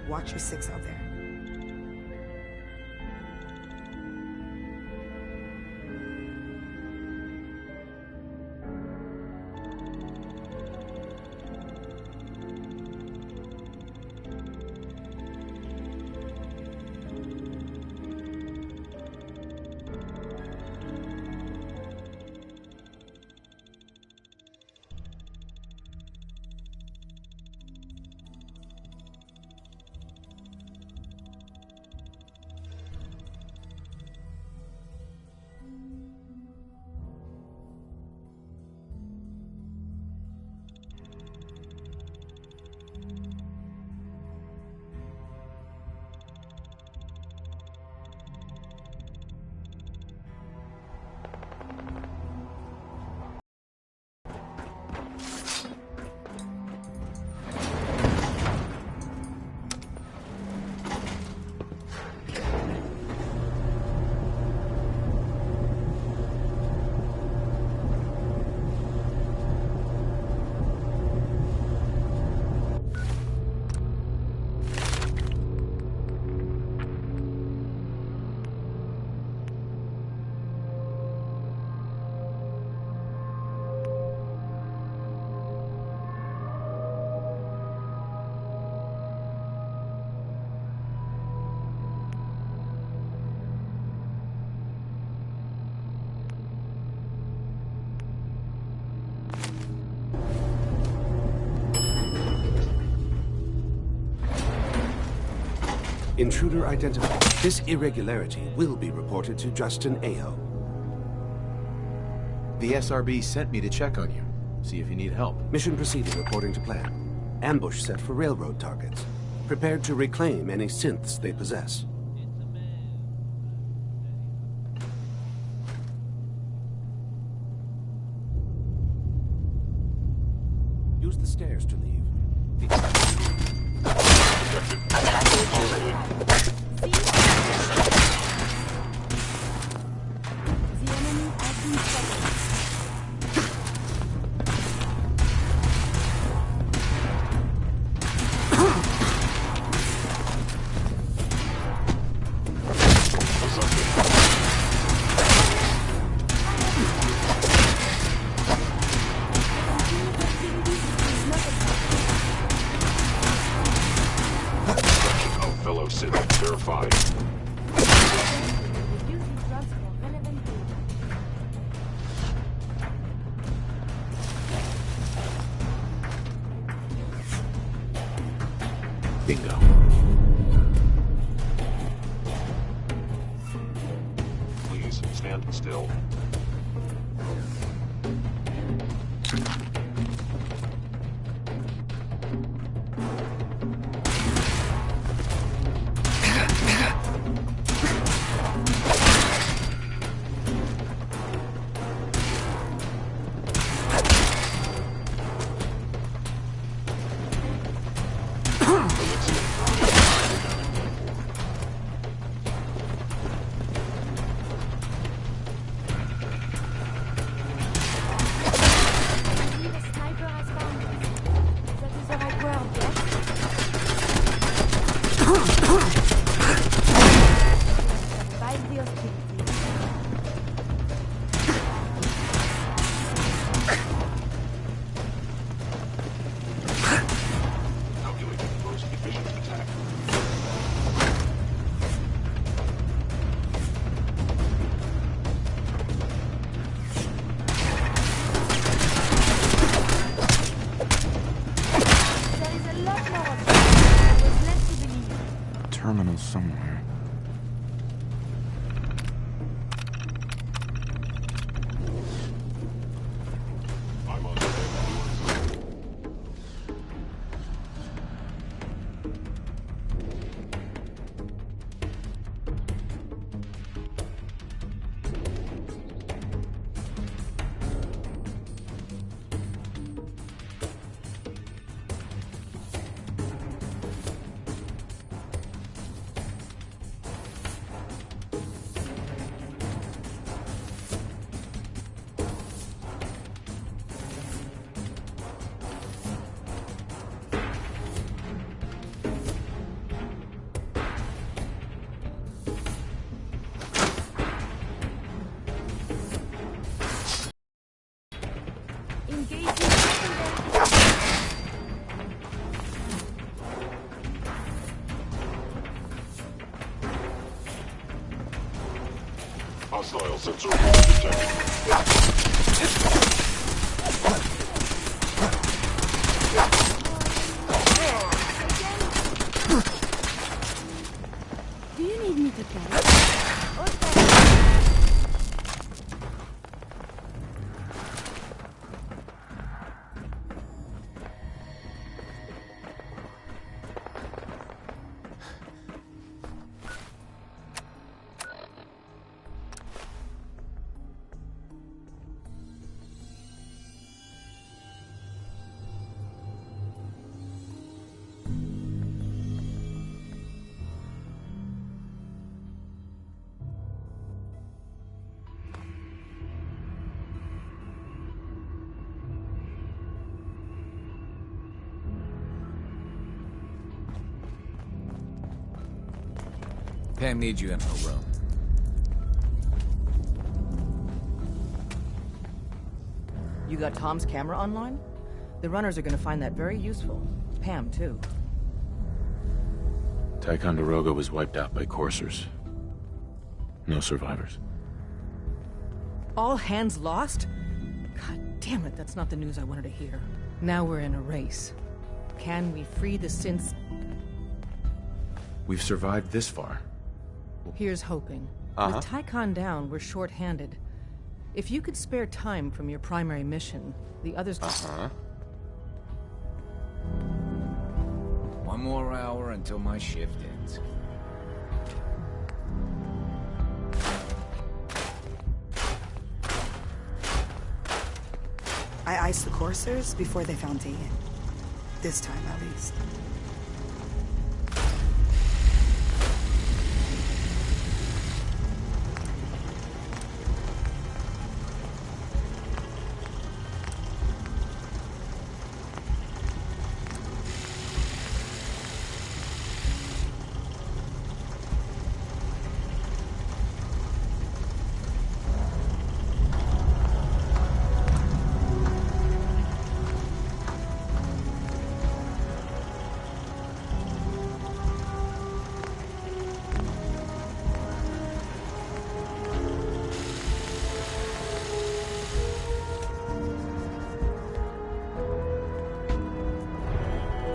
Watch your six out there. Intruder identified. This irregularity will be reported to Justin Aho. The SRB sent me to check on you. See if you need help. Mission proceeding according to plan. Ambush set for railroad targets. Prepared to reclaim any synths they possess. Use the stairs to leave. Bingo. Please stand still. Terminal somewhere. I'm on the way. Hostile sensor detected. Do you need me to carry? Pam needs you in her room. You got Tom's camera online? The runners are gonna find that very useful. Pam, too. Ticonderoga was wiped out by coursers. No survivors. All hands lost? God damn it, that's not the news I wanted to hear. Now we're in a race. Can we free the synths? We've survived this far. Here's hoping. With Tycon down, we're short-handed. If you could spare time from your primary mission, the others... One more hour until my shift ends. I iced the coursers before they found Dean. This time, at least.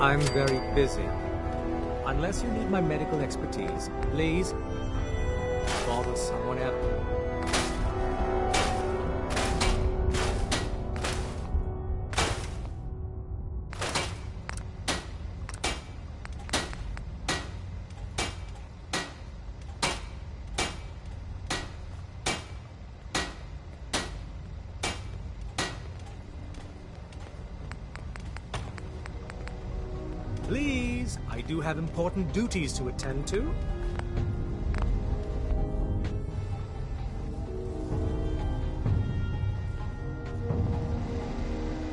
I'm very busy. Unless you need my medical expertise, please bother someone else. Please, I do have important duties to attend to.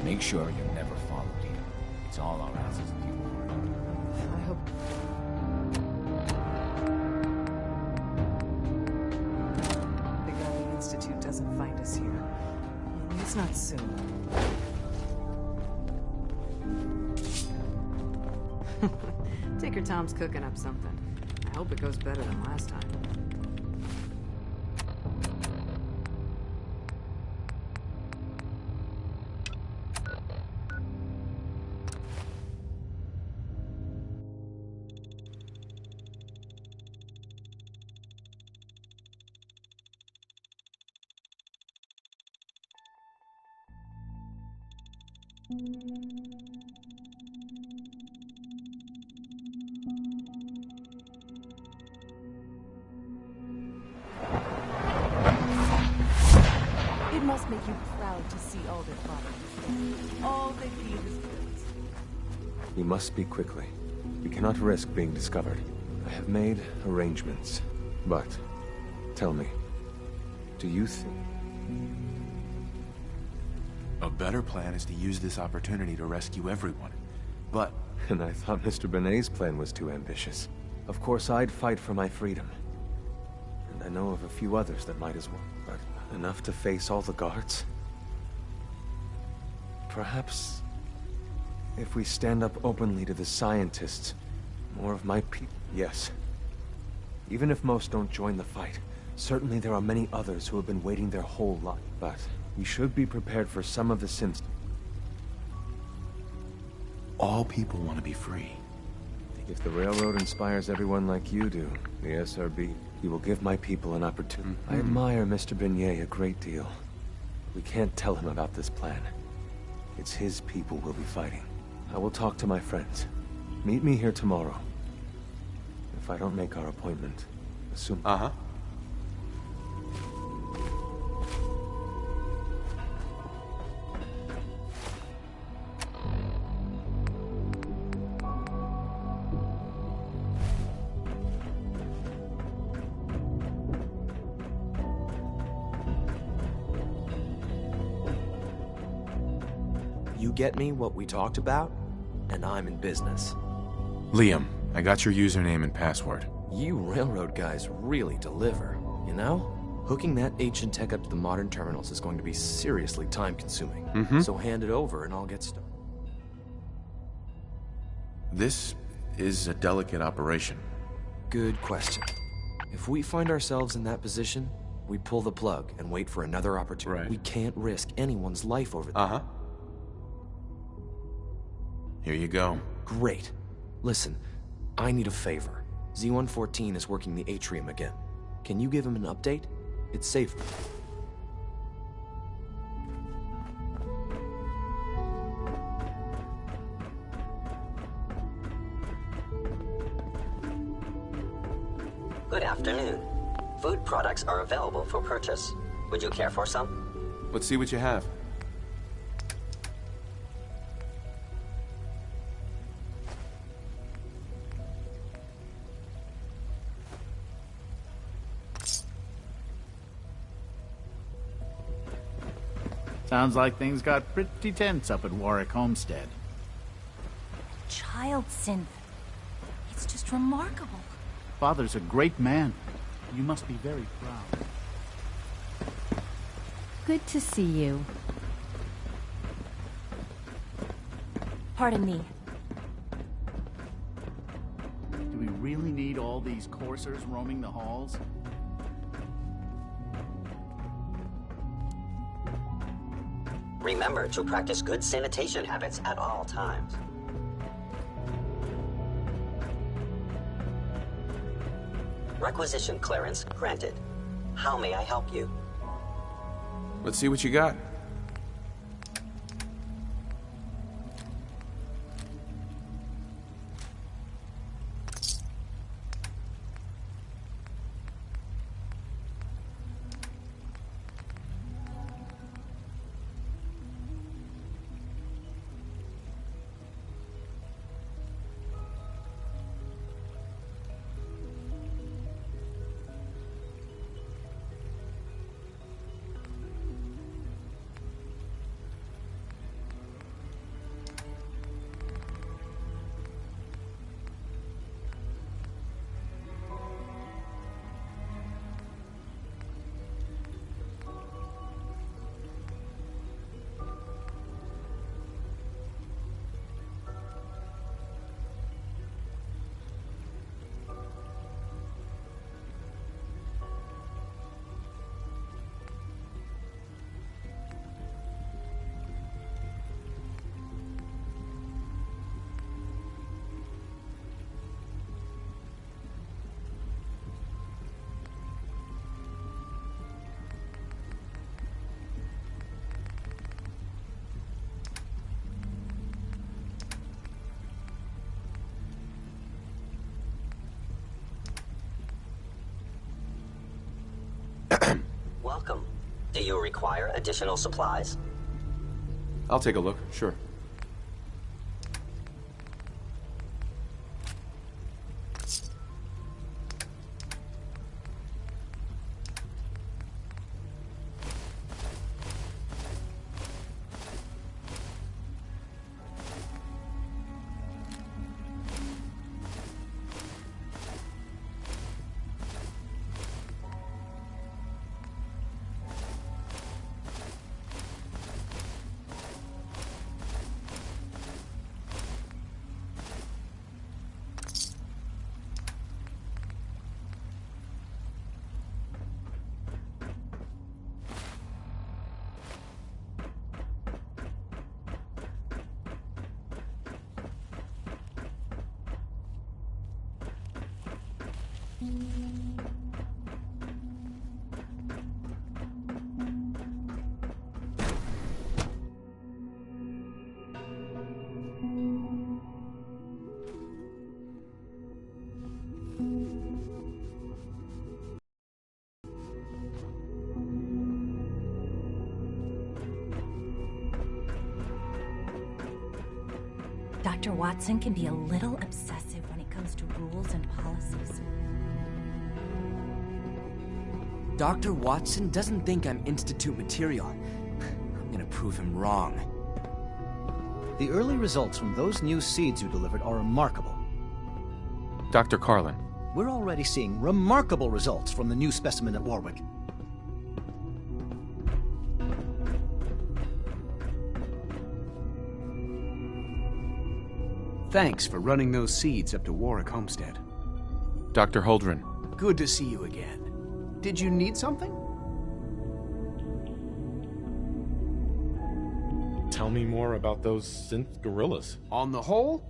Make sure you're never followed here. It's all our houses and you. I hope... The Gandhi Institute doesn't find us here. At least not soon. Tinker Tom's cooking up something. I hope it goes better than last time. It must make you proud to see all their properties. All they need is goods. We must speak quickly. We cannot risk being discovered. I have made arrangements, but tell me, do you think... A better plan is to use this opportunity to rescue everyone. But... And I thought Mr. Benet's plan was too ambitious. Of course, I'd fight for my freedom. And I know of a few others that might as well. But enough to face all the guards? Perhaps... if we stand up openly to the scientists, more of my people... Yes. Even if most don't join the fight, Certainly there are many others who have been waiting their whole life, but we should be prepared for some of the sins. All people want to be free. If the railroad inspires everyone like you do, the SRB, you will give my people an opportunity. I admire Mr. Beignet a great deal. We can't tell him about this plan. It's his people we'll be fighting. I will talk to my friends. Meet me here tomorrow. If I don't make our appointment, assume... You get me what we talked about, and I'm in business. Liam, I got your username and password. You railroad guys really deliver, you know? Hooking that ancient tech up to the modern terminals is going to be seriously time-consuming. So hand it over and I'll get started. This is a delicate operation. Good question. If we find ourselves in that position, we pull the plug and wait for another opportunity. Right. We can't risk anyone's life over there. Here you go. Great. Listen, I need a favor. Z-114 is working the atrium again. Can you give him an update? It's safe. Good afternoon. Food products are available for purchase. Would you care for some? Let's see what you have. Sounds like things got pretty tense up at Warwick Homestead. Child synth. It's just remarkable. Father's a great man. You must be very proud. Good to see you. Pardon me. Do we really need all these coursers roaming the halls? Remember to practice good sanitation habits at all times. Requisition clearance granted. How may I help you? Let's see what you got. Welcome. Do you require additional supplies? I'll take a look, sure. Dr. Watson can be a little obsessive when it comes to rules and policies. Dr. Watson doesn't think I'm Institute material. I'm gonna prove him wrong. The early results from those new seeds you delivered are remarkable. Dr. Carlin. We're already seeing remarkable results from the new specimen at Warwick. Thanks for running those seeds up to Warwick Homestead. Dr. Holdren. Good to see you again. Did you need something? Tell me more about those synth gorillas. On the whole,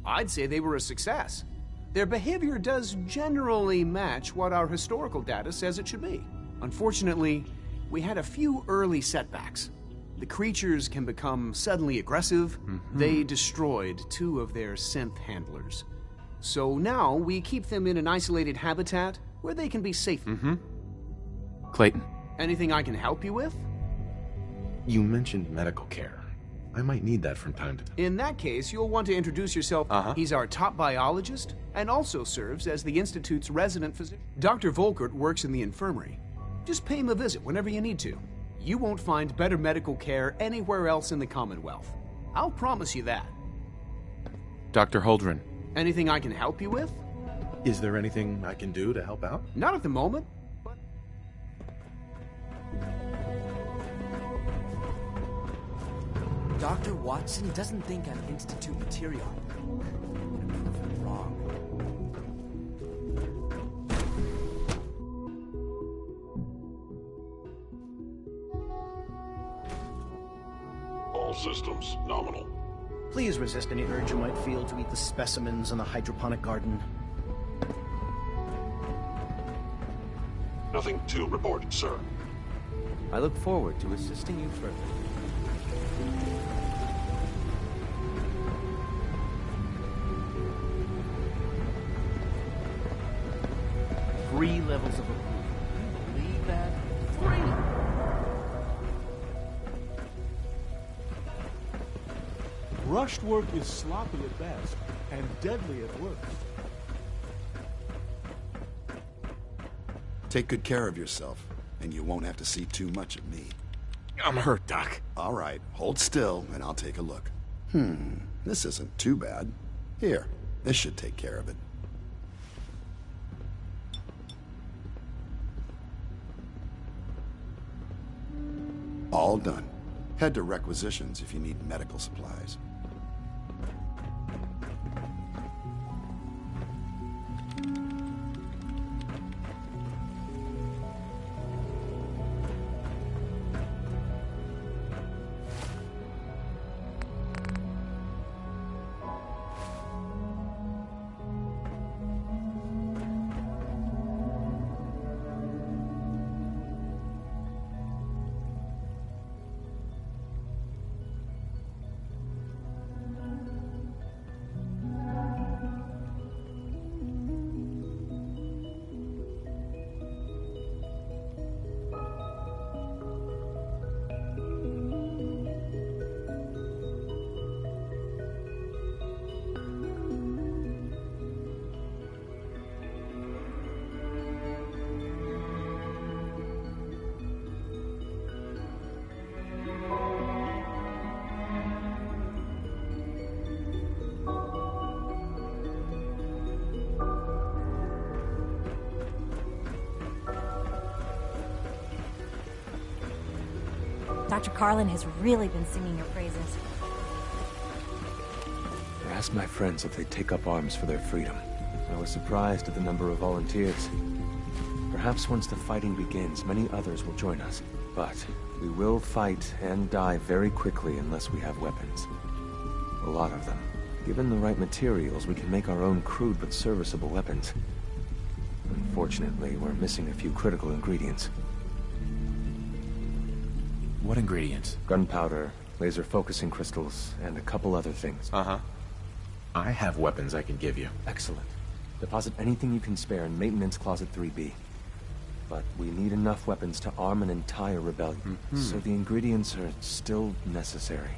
I'd say they were a success. Their behavior does generally match what our historical data says it should be. Unfortunately, we had a few early setbacks. The creatures can become suddenly aggressive. They destroyed 2 of their synth handlers. So now we keep them in an isolated habitat where they can be safe. Clayton. Anything I can help you with? You mentioned medical care. I might need that from time to time. In that case, you'll want to introduce yourself. He's our top biologist and also serves as the Institute's resident physician. Dr. Volkert works in the infirmary. Just pay him a visit whenever you need to. You won't find better medical care anywhere else in the Commonwealth. I'll promise you that. Dr. Holdren. Anything I can help you with? Is there anything I can do to help out? Not at the moment. Dr. Watson doesn't think I'm Institute material. I'm gonna prove him wrong. All systems nominal. Please resist any urge you might feel to eat the specimens in the hydroponic garden. Nothing to report, sir. I look forward to assisting you further. 3 levels of approval. Can you believe that? 3! Rushed work is sloppy at best, and deadly at worst. Take good care of yourself, and you won't have to see too much of me. I'm hurt, Doc. All right, hold still, and I'll take a look. This isn't too bad. Here, this should take care of it. All done. Head to requisitions if you need medical supplies. Dr. Carlin has really been singing your praises. I asked my friends if they'd take up arms for their freedom. I was surprised at the number of volunteers. Perhaps once the fighting begins, many others will join us. But we will fight and die very quickly unless we have weapons. A lot of them. Given the right materials, we can make our own crude but serviceable weapons. Unfortunately, we're missing a few critical ingredients. What ingredients? Gunpowder, laser focusing crystals, and a couple other things. Uh-huh. I have weapons I can give you. Excellent. Deposit anything you can spare in Maintenance Closet 3B. But we need enough weapons to arm an entire rebellion. So the ingredients are still necessary.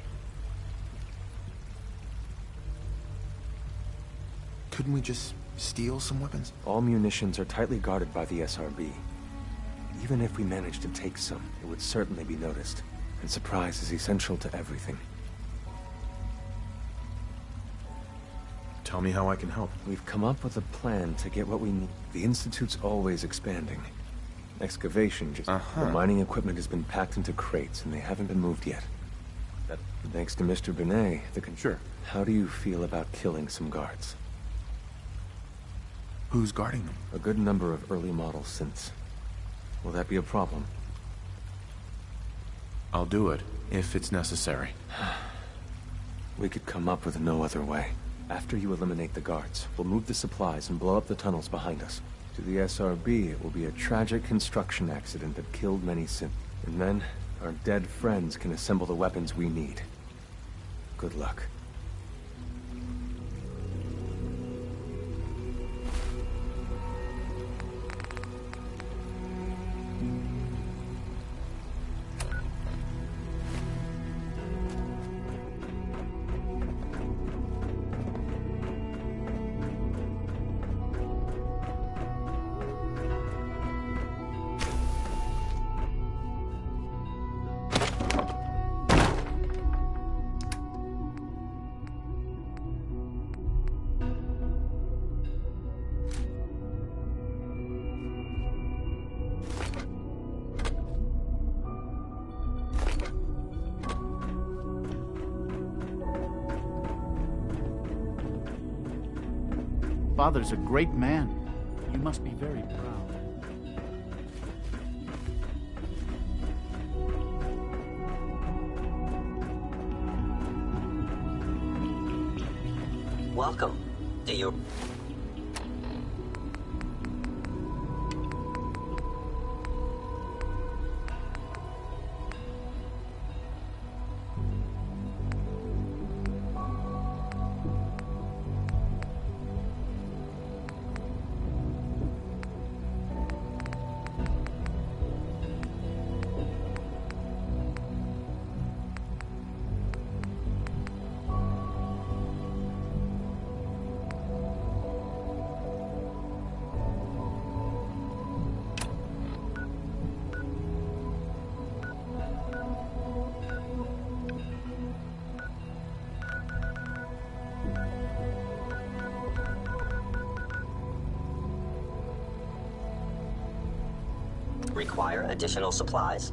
Couldn't we just steal some weapons? All munitions are tightly guarded by the SRB. Even if we managed to take some, it would certainly be noticed. And surprise is essential to everything. Tell me how I can help. We've come up with a plan to get what we need. The Institute's always expanding. Excavation just... The mining equipment has been packed into crates, and they haven't been moved yet. That thanks to Mr. Benet, Sure. How do you feel about killing some guards? Who's guarding them? A good number of early model synths. Will that be a problem? I'll do it, if it's necessary. We could come up with no other way. After you eliminate the guards, we'll move the supplies and blow up the tunnels behind us. To the SRB, it will be a tragic construction accident that killed many synths. And then, our dead friends can assemble the weapons we need. Good luck. Father's a great man. You must be very proud. Welcome. Do you... require additional supplies?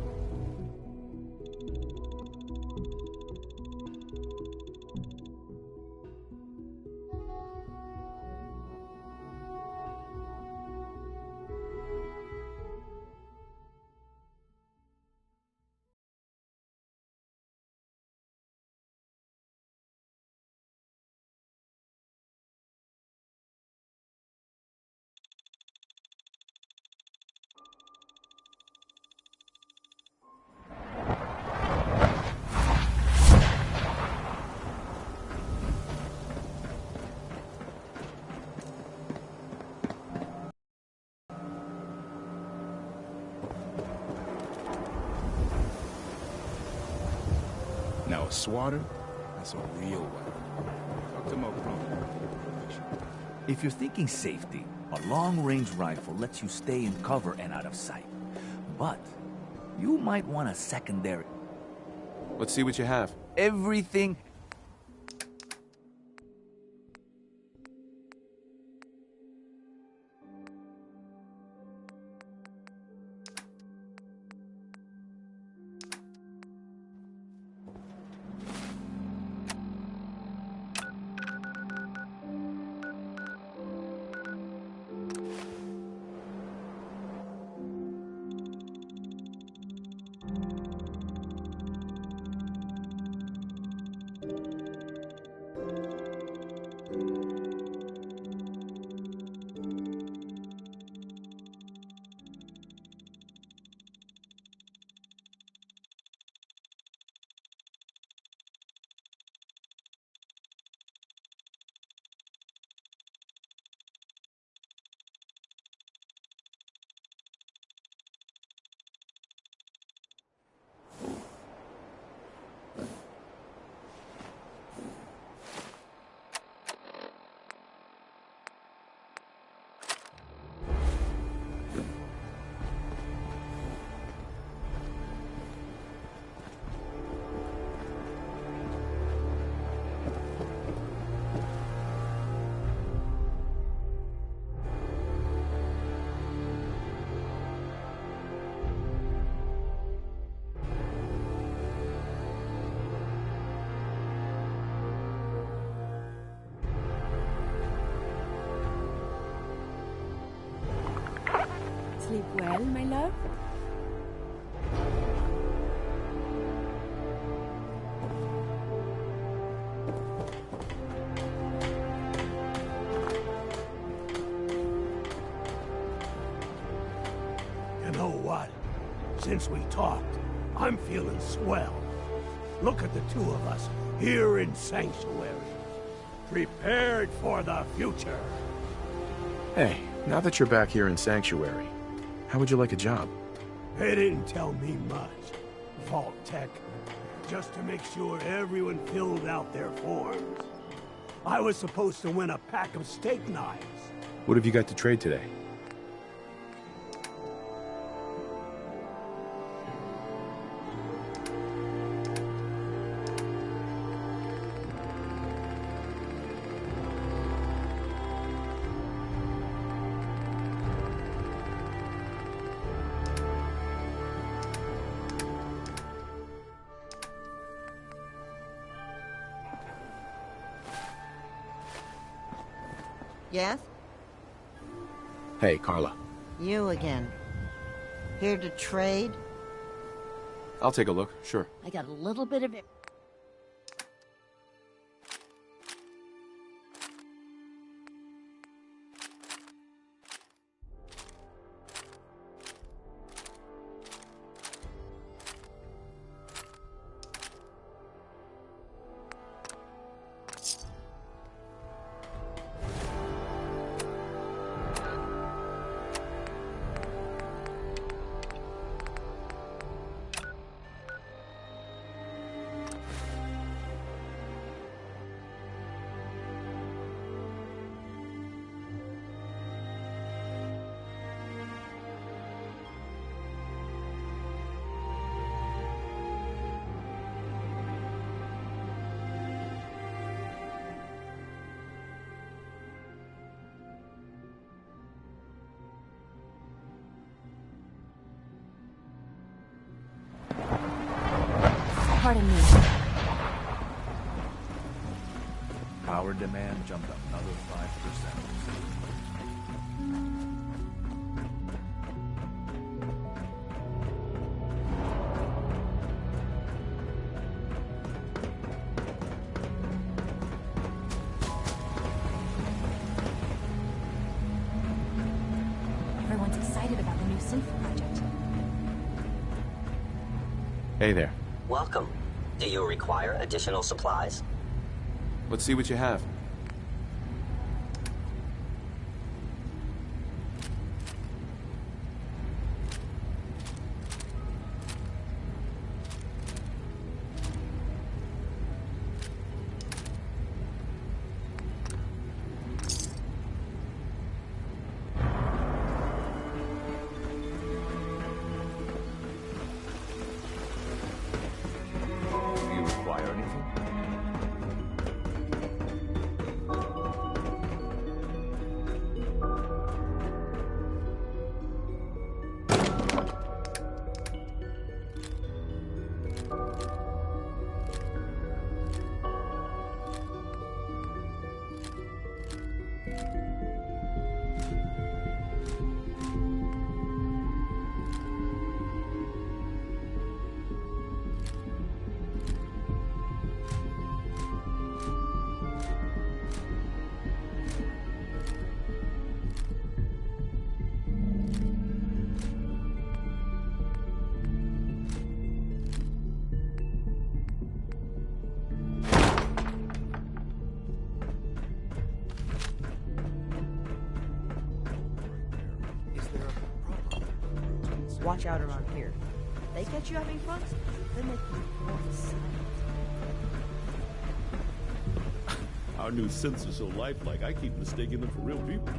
Now a swatter, that's a real weapon. Talk to Mo. If you're thinking safety, a long-range rifle lets you stay in cover and out of sight. But you might want a secondary. Let's see what you have. Everything. sleep well, my love? You know what? Since we talked, I'm feeling swell. Look at the two of us here in Sanctuary, prepared for the future. Hey, now that you're back here in Sanctuary, how would you like a job? They didn't tell me much. Vault Tech, just to make sure everyone filled out their forms. I was supposed to win a pack of steak knives. What have you got to trade today? Yes? Hey, Carla. You again. Here to trade? I'll take a look, sure. I got a little bit of it. Pardon me. Power demand jumped up another 5%. Everyone's excited about the new synth project. Hey there. Welcome. Do you require additional supplies? Let's see what you have. Do you require anything? Watch out around here. They catch you having fun, they make you more silent. Our new synths are so lifelike, I keep mistaking them for real people.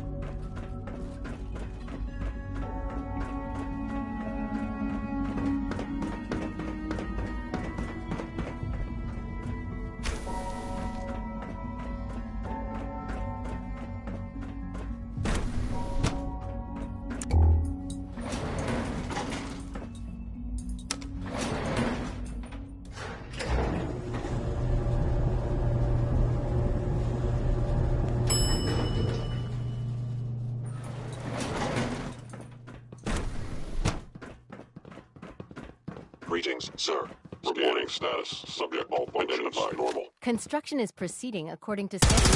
Greetings, sir. Reporting status. Subject malfunctions normal. Construction is proceeding according to schedule.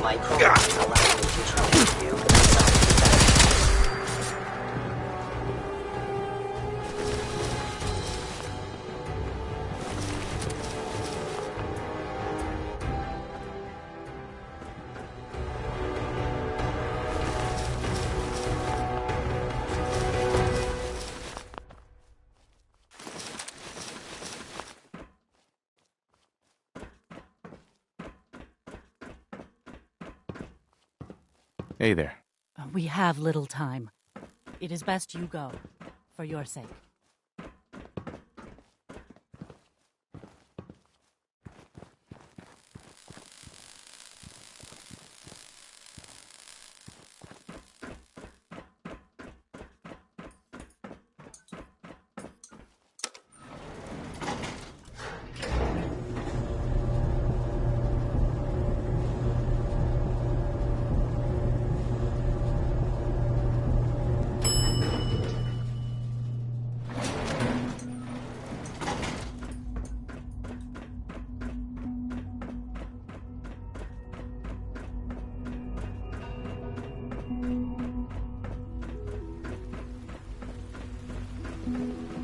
My programs allow me to troubleshoot you inside Hey there. We have little time. It is best you go, for your sake.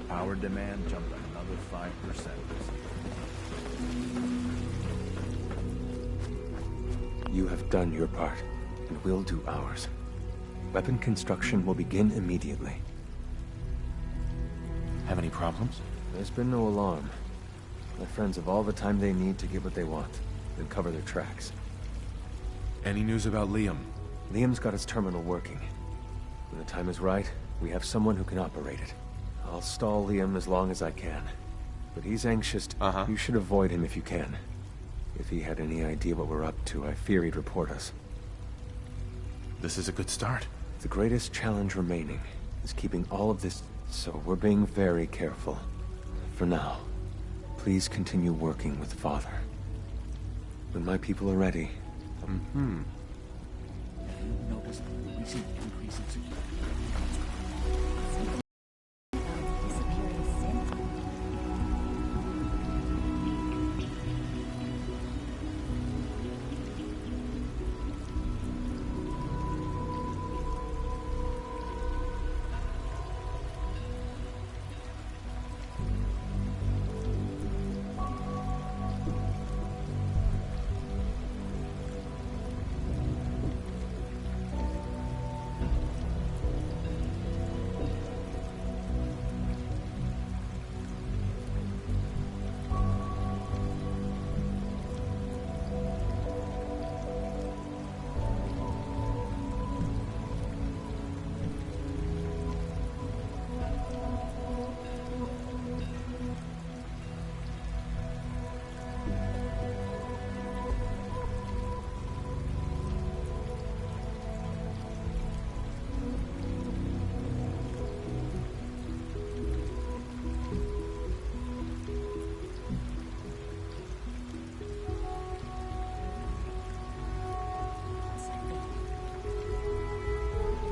Power demand jumped another 5%. You have done your part, and we'll do ours. Weapon construction will begin immediately. Have any problems? There's been no alarm. My friends have all the time they need to get what they want, then cover their tracks. Any news about Liam? Liam's got his terminal working. When the time is right, we have someone who can operate it. I'll stall Liam as long as I can. But he's anxious. You should avoid him if you can. If he had any idea what we're up to, I fear he'd report us. This is a good start. The greatest challenge remaining is keeping all of this, so we're being very careful. For now, please continue working with Father. When my people are ready... Notice the recent increase in security.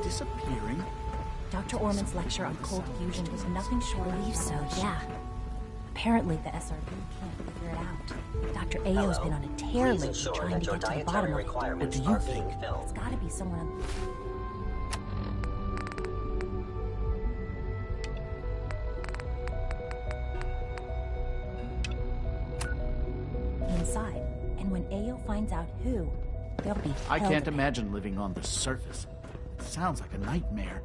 Disappearing? Dr. Orman's lecture on cold fusion was nothing short of... I believe so, yeah. Apparently the SRB can't figure it out. Dr. Ao's been on a tear lately trying to get to the bottom of it. What do you think? It's gotta be someone on... inside. And when Ao finds out who, they'll be I held can't to pay. imagine living on the surface. It sounds like a nightmare.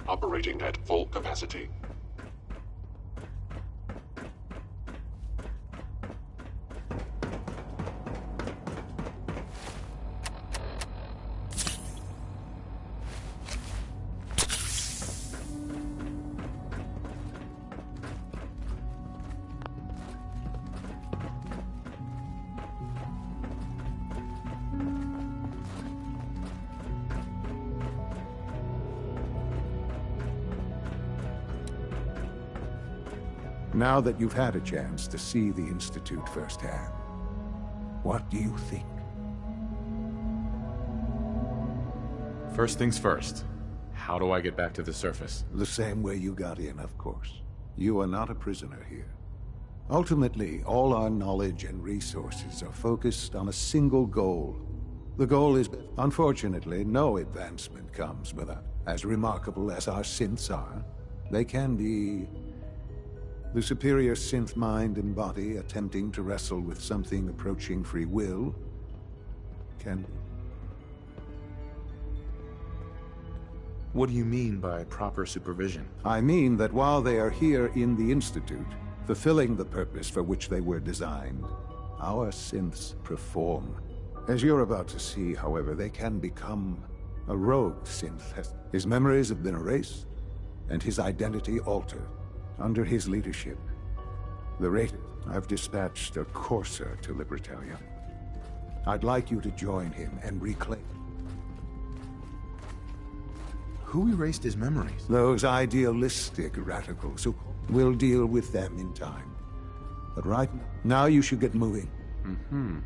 Operating at full capacity. Now that you've had a chance to see the Institute firsthand, what do you think? First things first. How do I get back to the surface? The same way you got in, of course. You are not a prisoner here. Ultimately, all our knowledge and resources are focused on a single goal. The goal is, unfortunately, no advancement comes without. As remarkable as our synths are, they can be the superior synth mind and body attempting to wrestle with something approaching free will can... What do you mean by proper supervision? I mean that while they are here in the Institute, fulfilling the purpose for which they were designed, our synths perform. As you're about to see, however, they can become a rogue synth. His memories have been erased, and his identity altered. Under his leadership, I've dispatched a courser to Libertalia. I'd like you to join him and reclaim. Who erased his memories? Those idealistic radicals. We'll deal with them in time. But right now, you should get moving. Mm-hmm.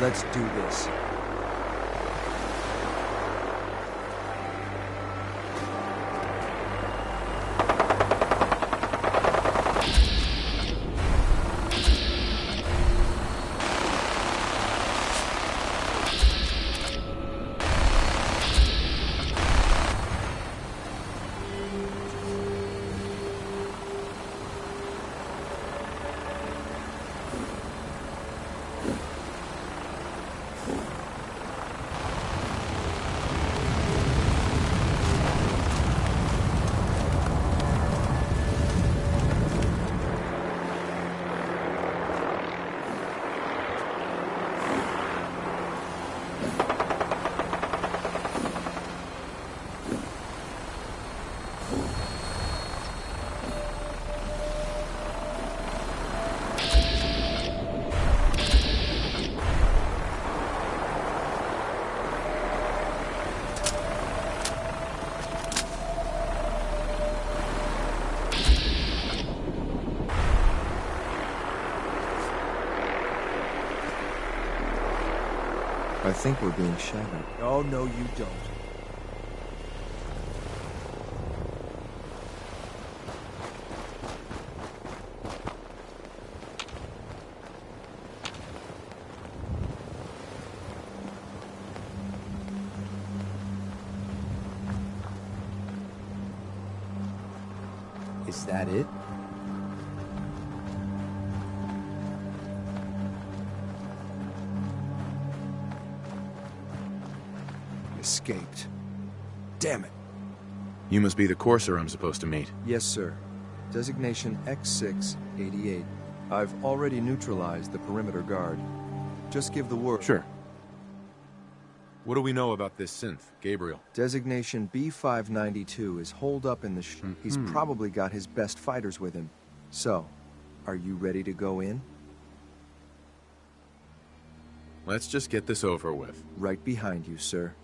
Let's do this. I think we're being shadowed. Oh, no, you don't. Is that it? Escaped. Damn it. You must be the courser I'm supposed to meet. Yes, sir. Designation X688. I've already neutralized the perimeter guard. Just give the word. Sure. What do we know about this synth, Gabriel? Designation B592 is holed up in the He's probably got his best fighters with him. So, are you ready to go in? Let's just get this over with. Right behind you, sir.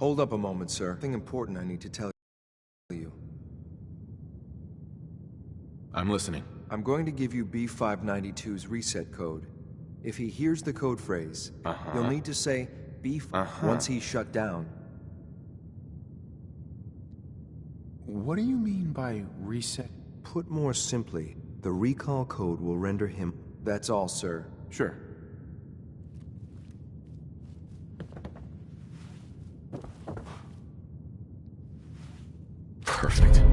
Hold up a moment, sir. Something important I need to tell you. I'm listening. I'm going to give you B592's reset code. If he hears the code phrase, you'll need to say B5 once he's shut down. What do you mean by reset? Put more simply, the recall code will render him... That's all, sir. Sure. Perfect.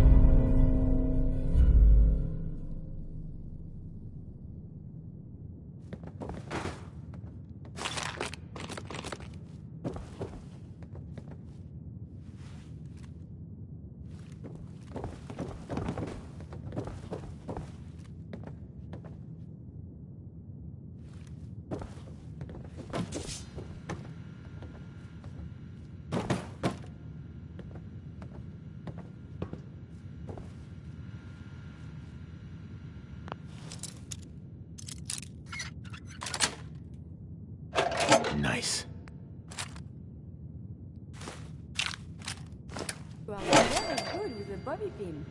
Nice. You are very good with the bobby pin.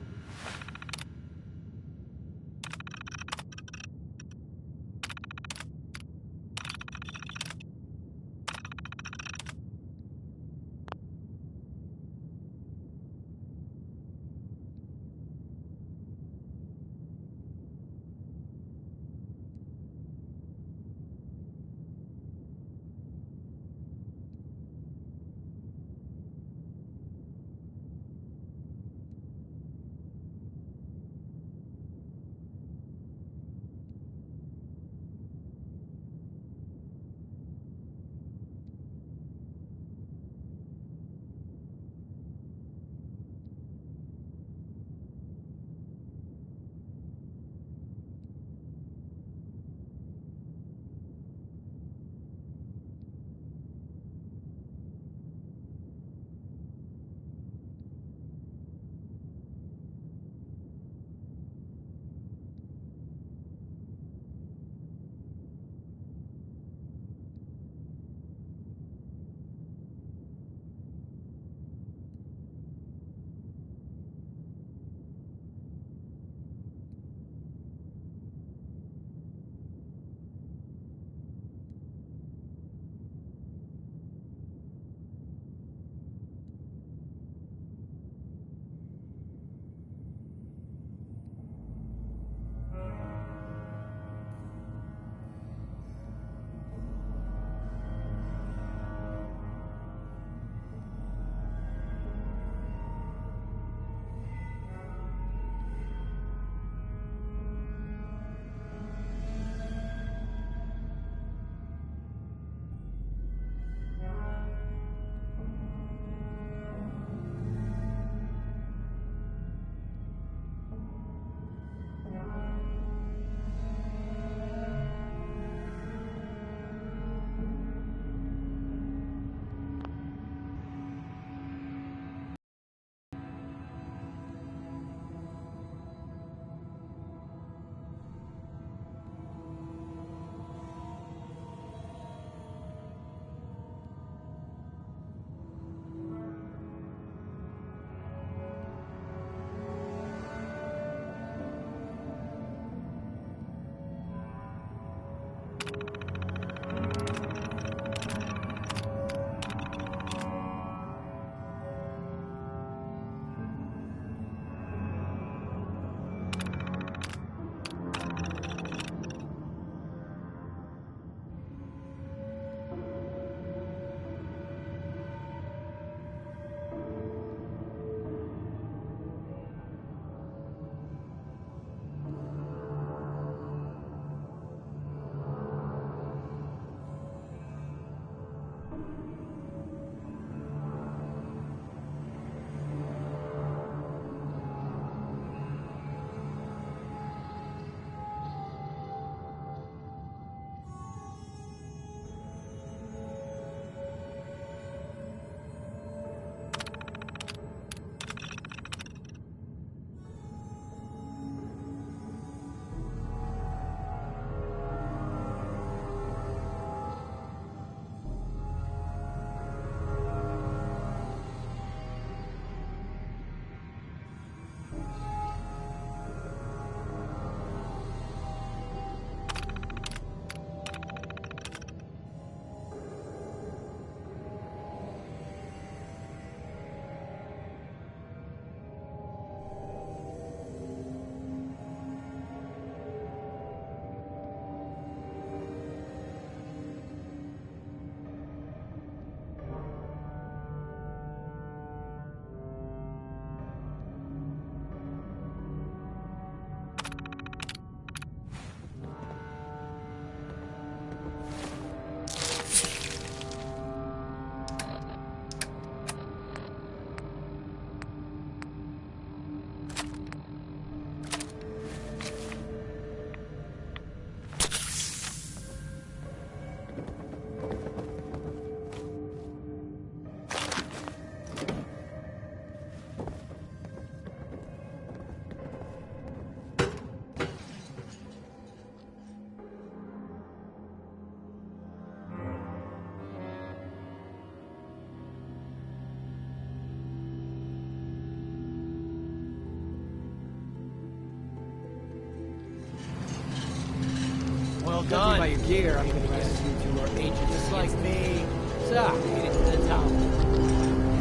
Well, judging by your gear, I'm gonna guess you two are ancient just like me. So, made it to the top. Is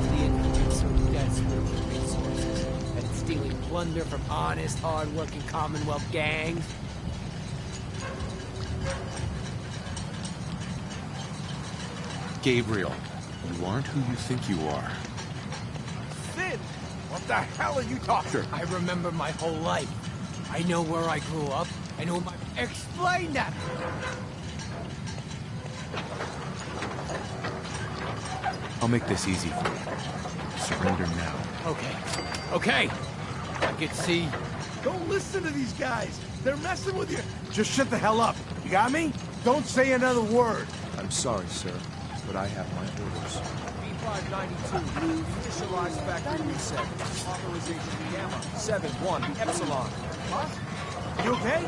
the Institute so desperate for resources that it's stealing plunder from honest, hard-working Commonwealth gangs? Gabriel, you aren't who you think you are. Sid! What the hell are you talking? I remember my whole life. I know where I grew up. I know my... Explain that! I'll make this easy for you. Surrender now. Okay. I can see... Don't listen to these guys. They're messing with you. Just shut the hell up. You got me? Don't say another word. I'm sorry, sir, but I have my orders. B592, initialize factory reset. Authorization Gamma 71 Epsilon. What? You okay?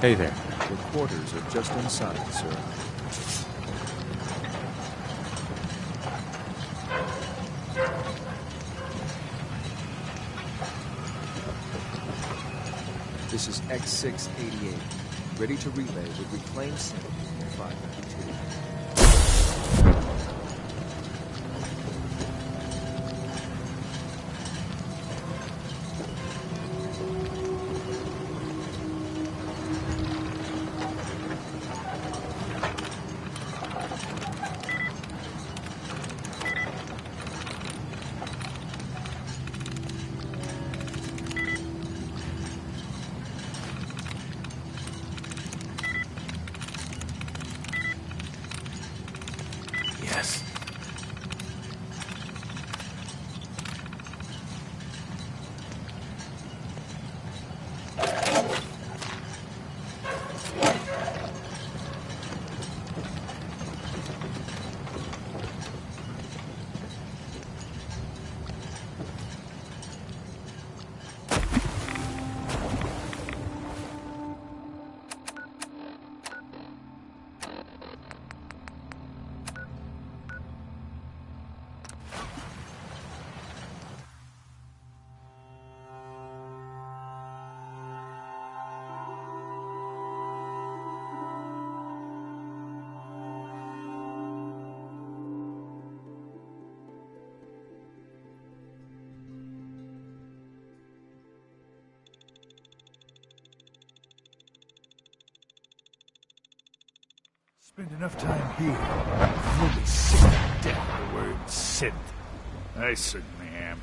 Hey there. Your quarters are just inside, sir. This is X688, ready to relay with reclaimed center 592. Yes. Spend enough time here. You'll be sick to death of the word synth. I certainly am.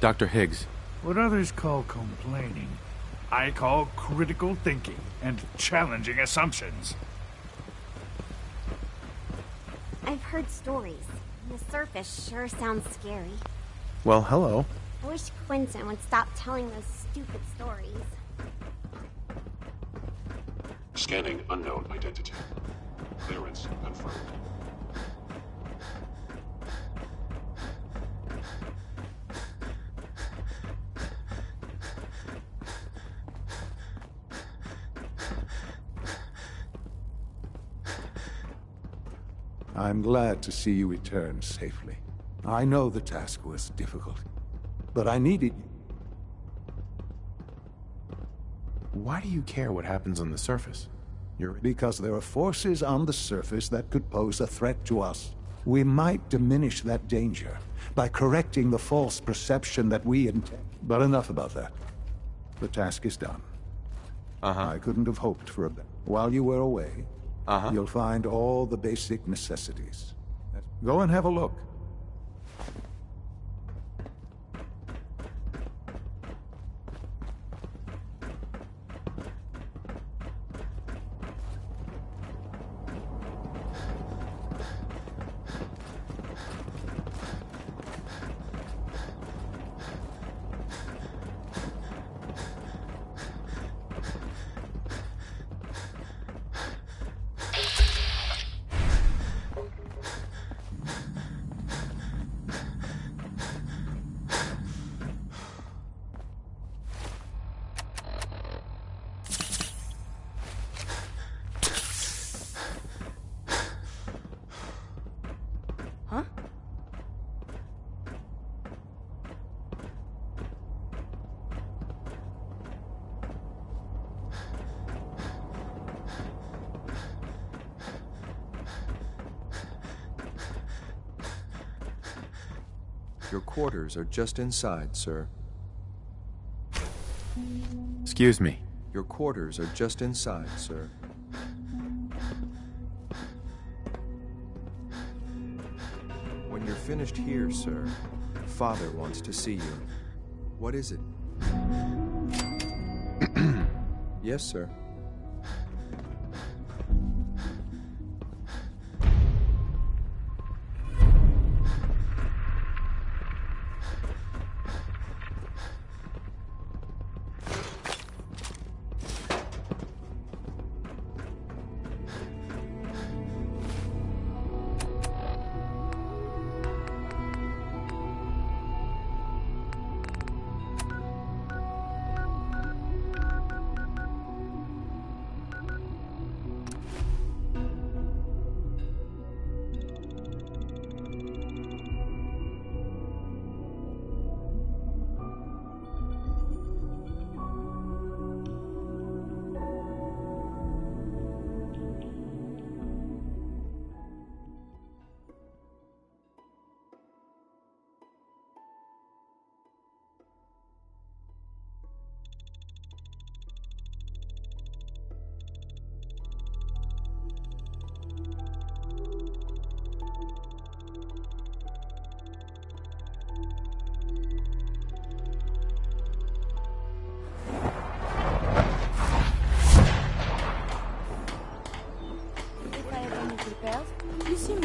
Dr. Higgs. What others call complaining, I call critical thinking and challenging assumptions. I've heard stories. The surface sure sounds scary. Well, hello. I wish Quentin would stop telling those stupid stories. Scanning unknown identity. Clearance confirmed. I'm glad to see you return safely. I know the task was difficult, but I needed you. Why do you care what happens on the surface? Because there are forces on the surface that could pose a threat to us. We might diminish that danger by correcting the false perception that we intend. But enough about that. The task is done. I couldn't have hoped for a better. While you were away, you'll find all the basic necessities. Go and have a look. Your quarters are just inside, sir. Excuse me. Your quarters are just inside, sir. When you're finished here, sir, Father wants to see you. What is it? Yes, sir.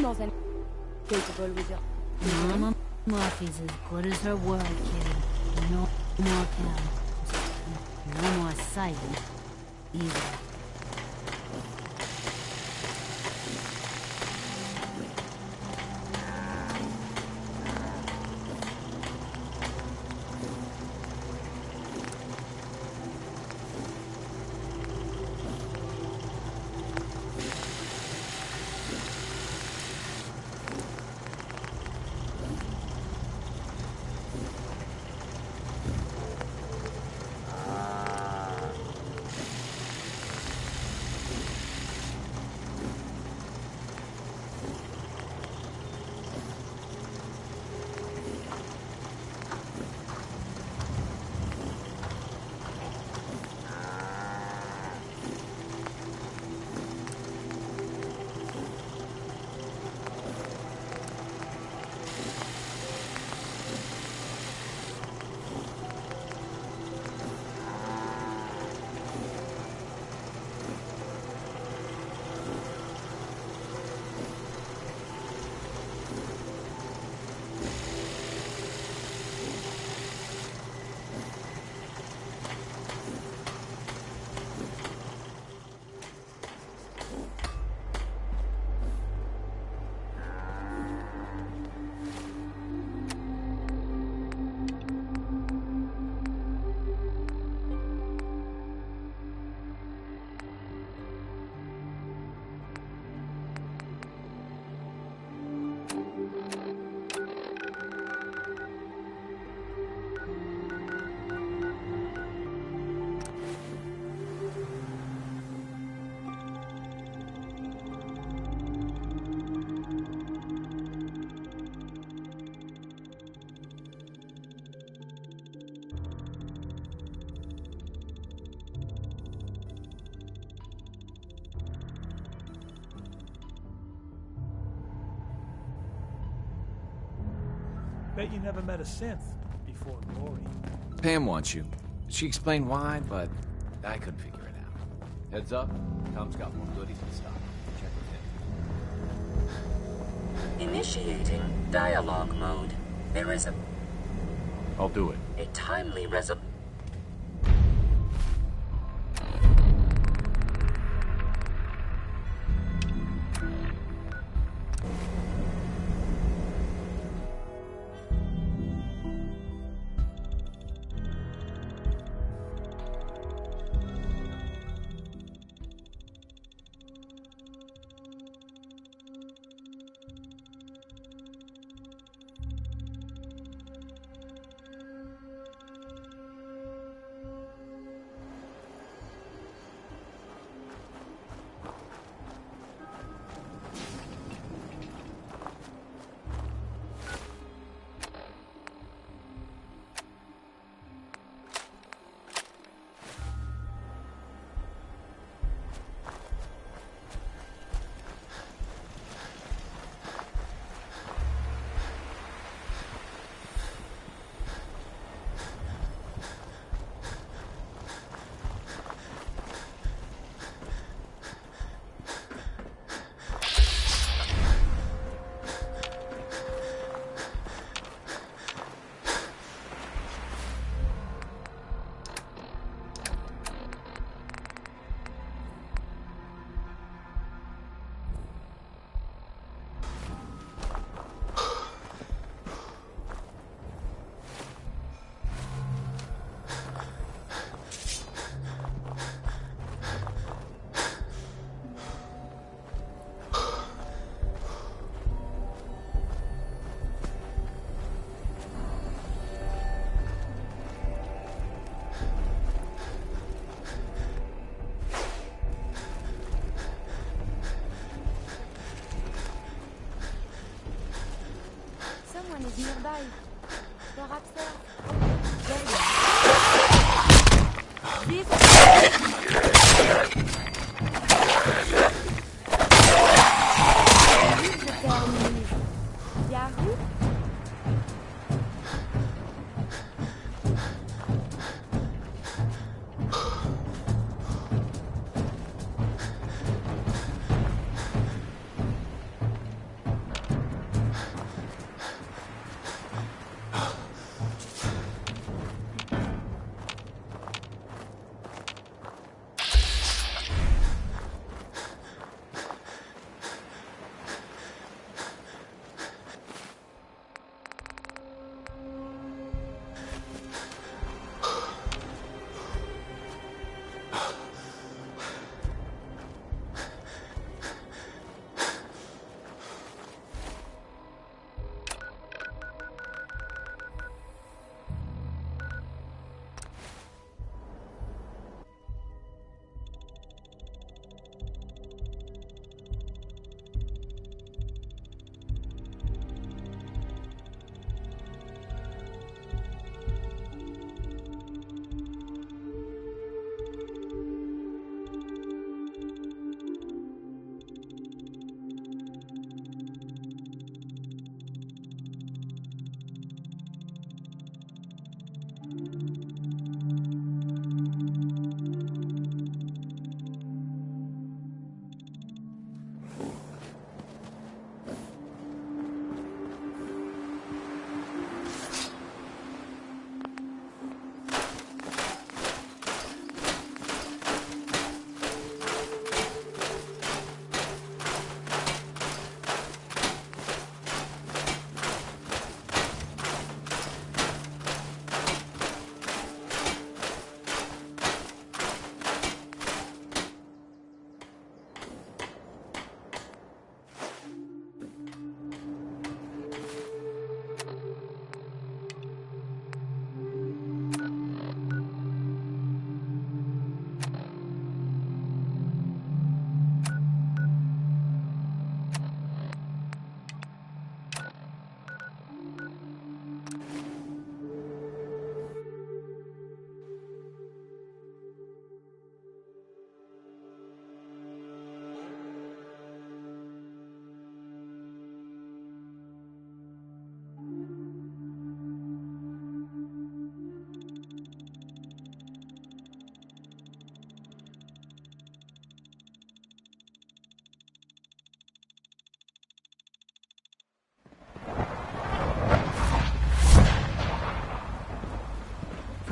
Dans un capable with your Mama Murphy's as good as her word, kid. No more cows. No more sighting. Either. Bet you never met a synth before Glory. Pam wants you. She explained why, but I couldn't figure it out. Heads up, Tom's got more goodies in stock. Check with him. Initiating dialogue mode. There is I'll do it. a timely resolution. Someone is nearby. They're upstairs. Yahoo?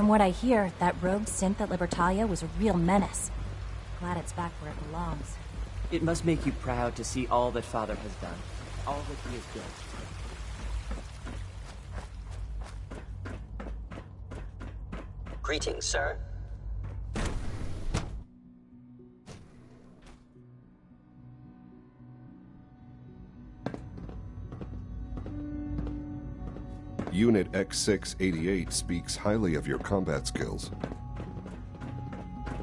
From what I hear, that rogue synth at Libertalia was a real menace. Glad it's back where it belongs. It must make you proud to see all that Father has done. All that he has built. Greetings, sir. Unit X688 speaks highly of your combat skills.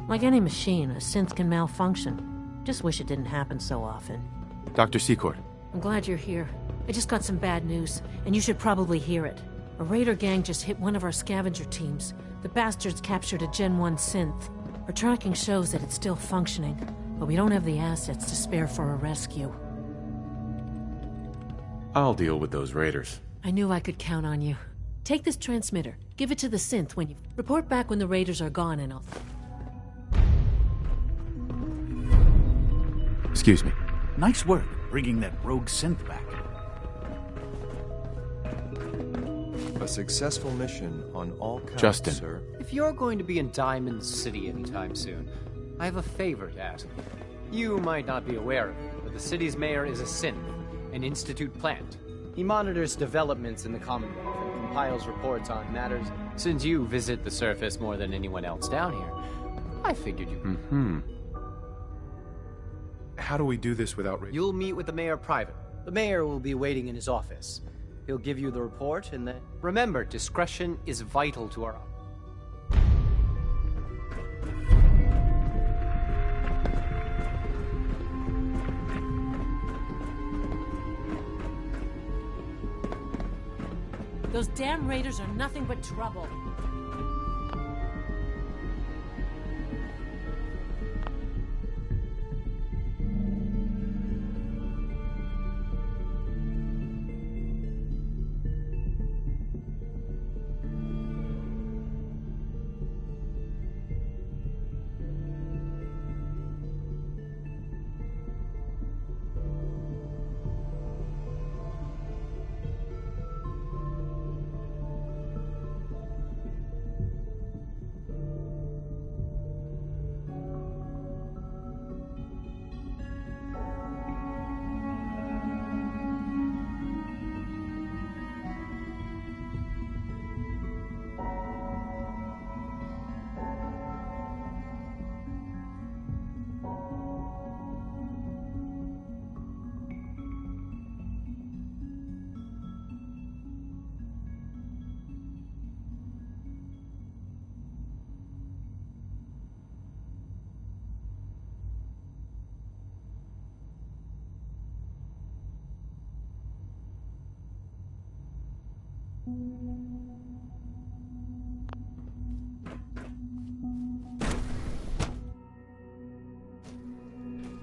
Like any machine, a synth can malfunction. Just wish it didn't happen so often. Dr. Secord. I'm glad you're here. I just got some bad news, and you should probably hear it. A raider gang just hit one of our scavenger teams. The bastards captured a Gen 1 synth. Our tracking shows that it's still functioning, but we don't have the assets to spare for a rescue. I'll deal with those raiders. I knew I could count on you. Take this transmitter. Give it to the synth when you... Report back when the raiders are gone and I'll... Excuse me. Nice work bringing that rogue synth back. A successful mission on all counts, Justin. sir. If you're going to be in Diamond City anytime soon, I have a favor to ask you. You might not be aware of it, but the city's mayor is a synth, an Institute plant. He monitors developments in the Commonwealth and compiles reports on matters. Since you visit the surface more than anyone else down here, I figured you... How do we do this without... You'll meet with the mayor private. The mayor will be waiting in his office. He'll give you the report and then... Remember, discretion is vital to our... Those damn raiders are nothing but trouble.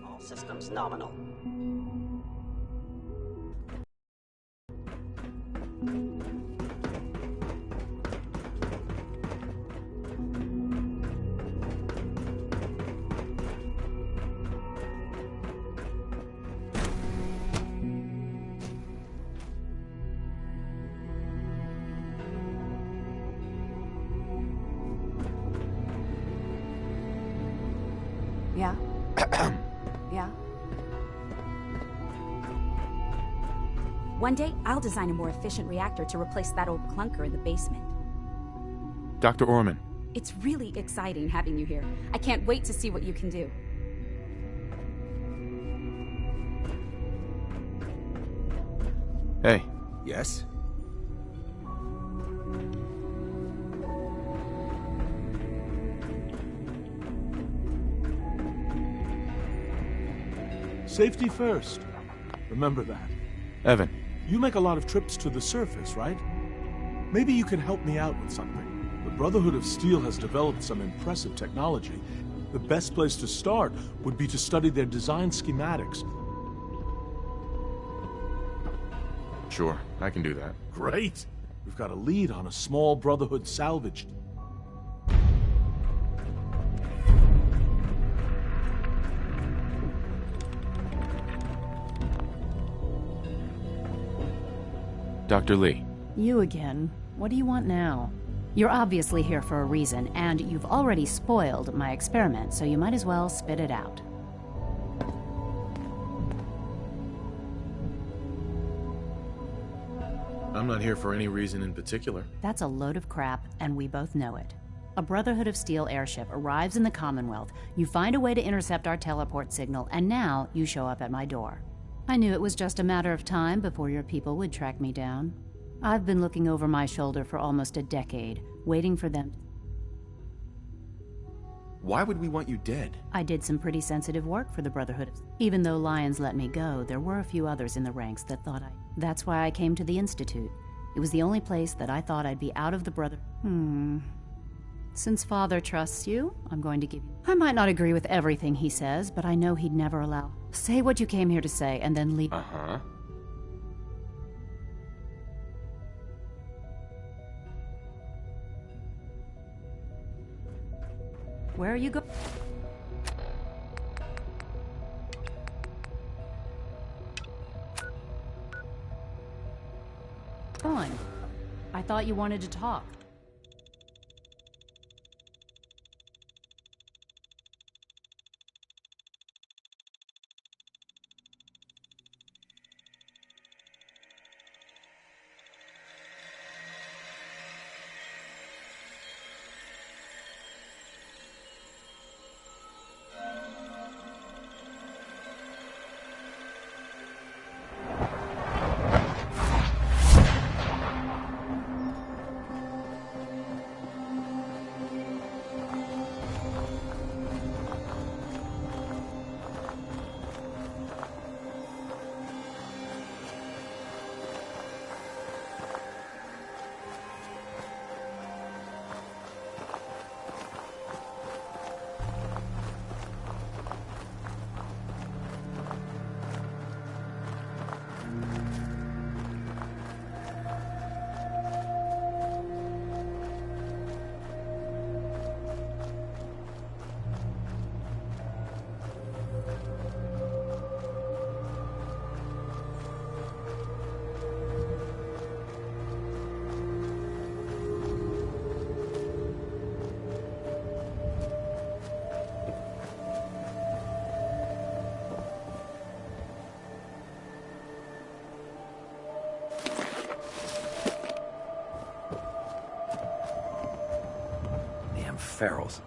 All systems nominal. Yeah? Yeah? One day, I'll design a more efficient reactor to replace that old clunker in the basement. Dr. Orman. It's really exciting having you here. I can't wait to see what you can do. Hey. Yes? Safety first. Remember that. Evan. You make a lot of trips to the surface, right? Maybe you can help me out with something. The Brotherhood of Steel has developed some impressive technology. The best place to start would be to study their design schematics. Sure, I can do that. Great! We've got a lead on a small Brotherhood salvage. Dr. Lee. You again. What do you want now? You're obviously here for a reason, and you've already spoiled my experiment, so you might as well spit it out. I'm not here for any reason in particular. That's a load of crap, and we both know it. A Brotherhood of Steel airship arrives in the Commonwealth, you find a way to intercept our teleport signal, and now you show up at my door. I knew it was just a matter of time before your people would track me down. I've been looking over my shoulder for almost a decade, waiting for them. Why would we want you dead? I did some pretty sensitive work for the Brotherhood. Even though Lyons let me go, there were a few others in the ranks that thought That's why I came to the Institute. It was the only place that I thought I'd be out of the Since Father trusts you, I'm going to give you... I might not agree with everything he says, but I know he'd never allow... Say what you came here to say, and then leave... Uh-huh. Where are you going? I thought you wanted to talk. ferals.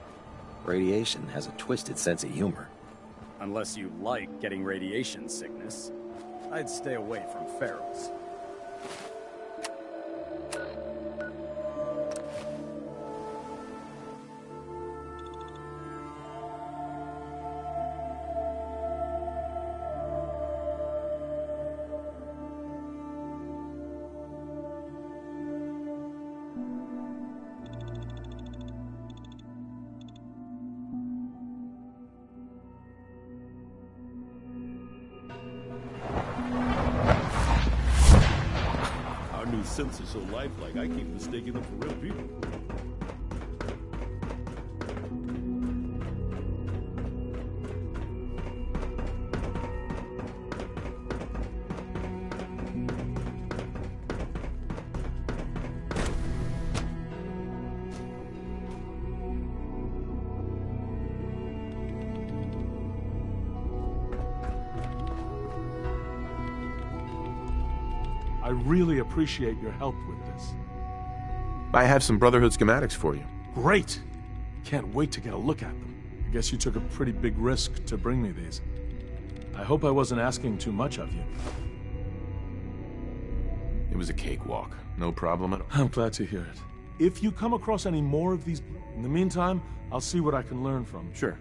Radiation has a twisted sense of humor. Unless you like getting radiation sickness, I'd stay away from ferals. Synths are so lifelike, I keep mistaking them for real people. I really appreciate your help with this. I have some Brotherhood schematics for you. Great! Can't wait to get a look at them. I guess you took a pretty big risk to bring me these. I hope I wasn't asking too much of you. It was a cakewalk. No problem at all. I'm glad to hear it. If you come across any more of these, in the meantime, I'll see what I can learn from you. Sure.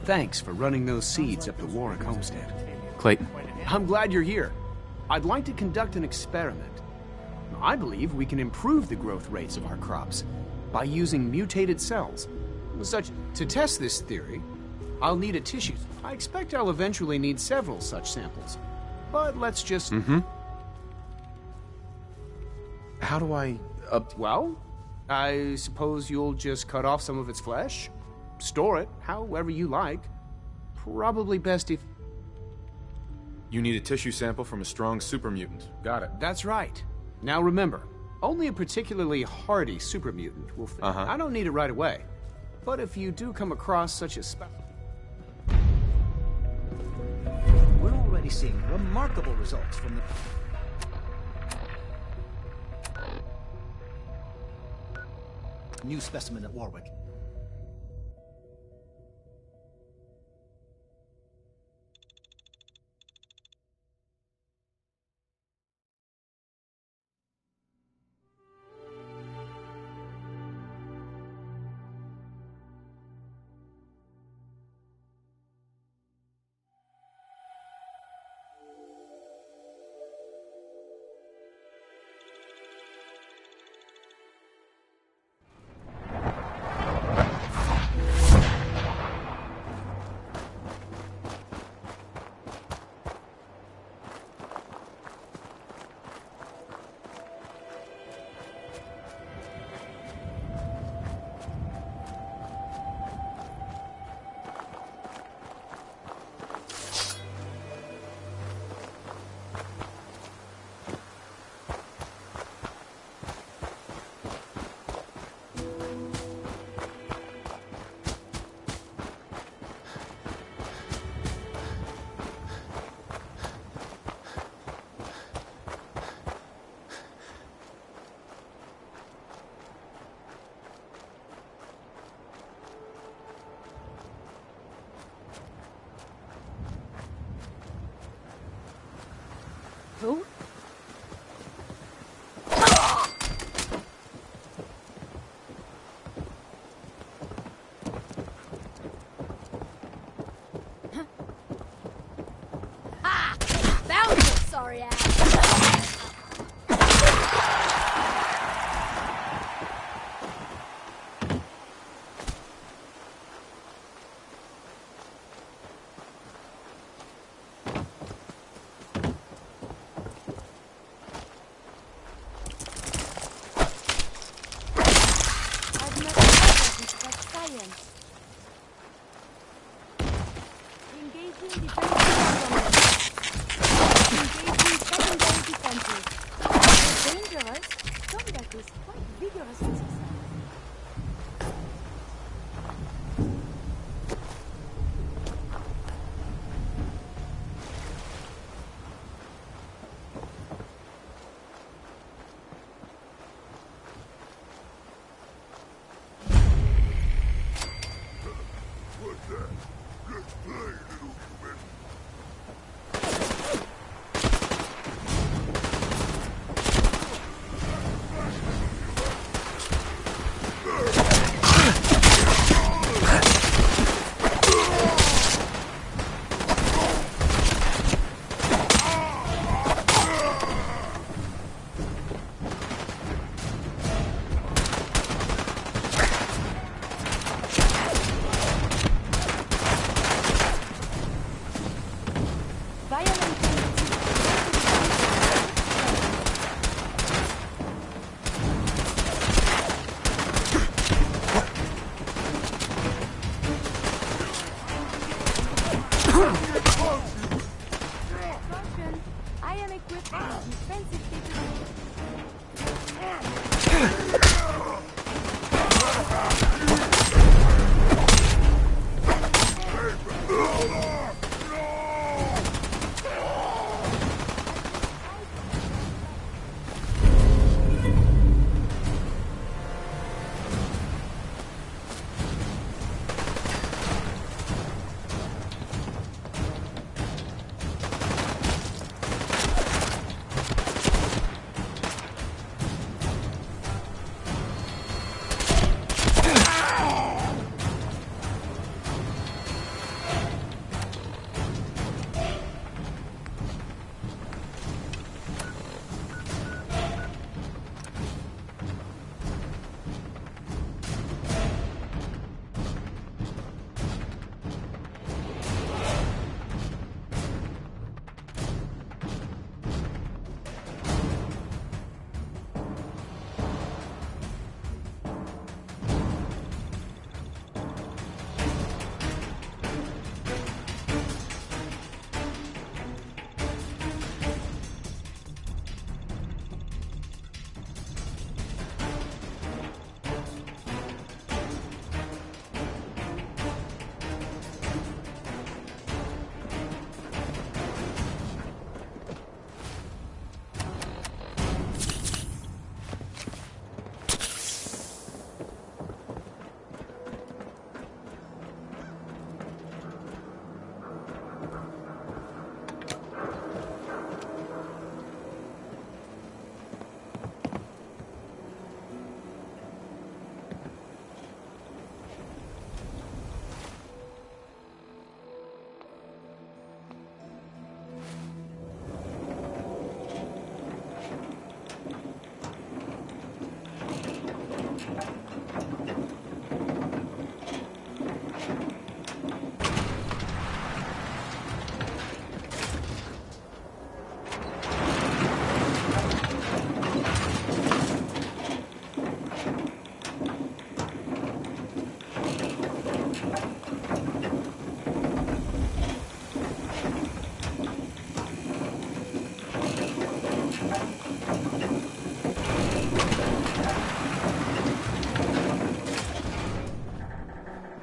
Thanks for running those seeds up to Warwick Homestead. Clayton. I'm glad you're here. I'd like to conduct an experiment. I believe we can improve the growth rates of our crops by using mutated cells. To test this theory, I'll need a tissue. I expect I'll eventually need several such samples. But let's just... How do I... Well, I suppose you'll just cut off some of its flesh, store it however you like. Probably best if... You need a tissue sample from a strong super mutant. Got it. That's right. Now remember, only a particularly hardy super mutant will fit. I don't need it right away. But if you do come across such a We're already seeing remarkable results from the new specimen at Warwick. story out.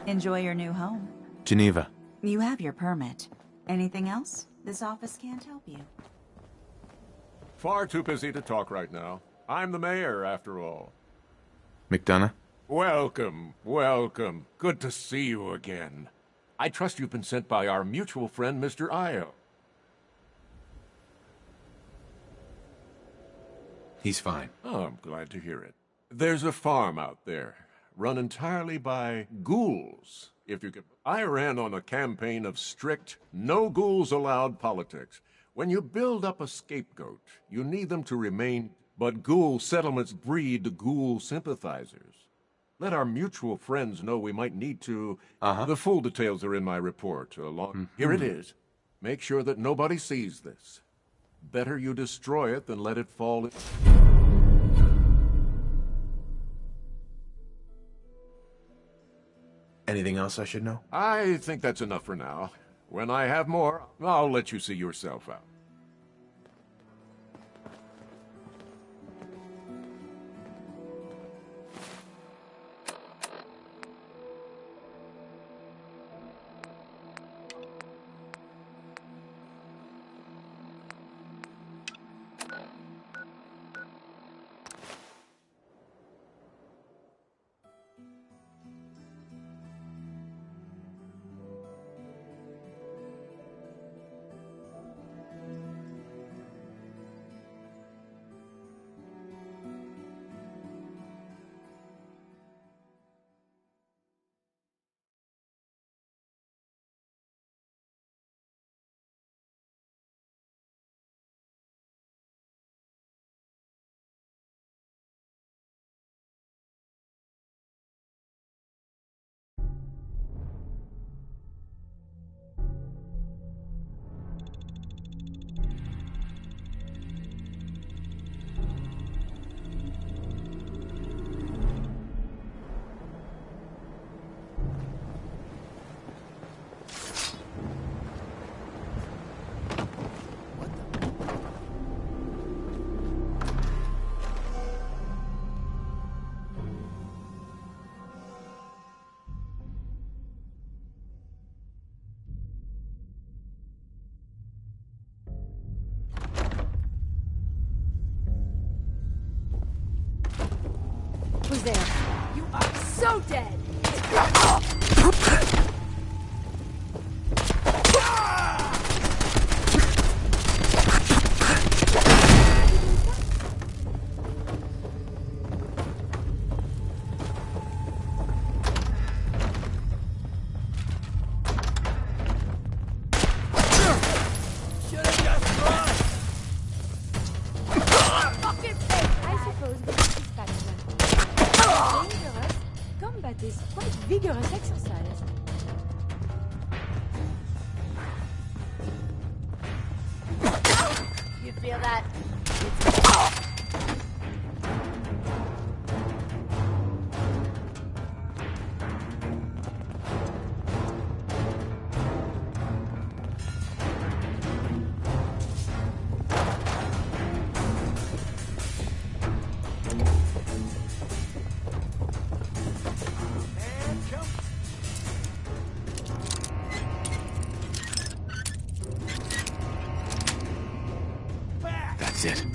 Enjoy your new home. Geneva. You have your permit. Anything else? This office can't help you. Far too busy to talk right now. I'm the mayor, after all. McDonough? Welcome, welcome. Good to see you again. I trust you've been sent by our mutual friend, Mr. Io. He's fine. Oh, I'm glad to hear it. There's a farm out there, run entirely by ghouls, if you could. I ran on a campaign of strict, no ghouls allowed politics. When you build up a scapegoat, you need them to remain, but ghoul settlements breed ghoul sympathizers. Let our mutual friends know we might need to... The full details are in my report. Here it is. Make sure that nobody sees this. Better you destroy it than let it fall... Anything else I should know? I think that's enough for now. When I have more, I'll let you see yourself out. Who's there? You are so dead! This quite vigorous exercise. You feel that? That's it.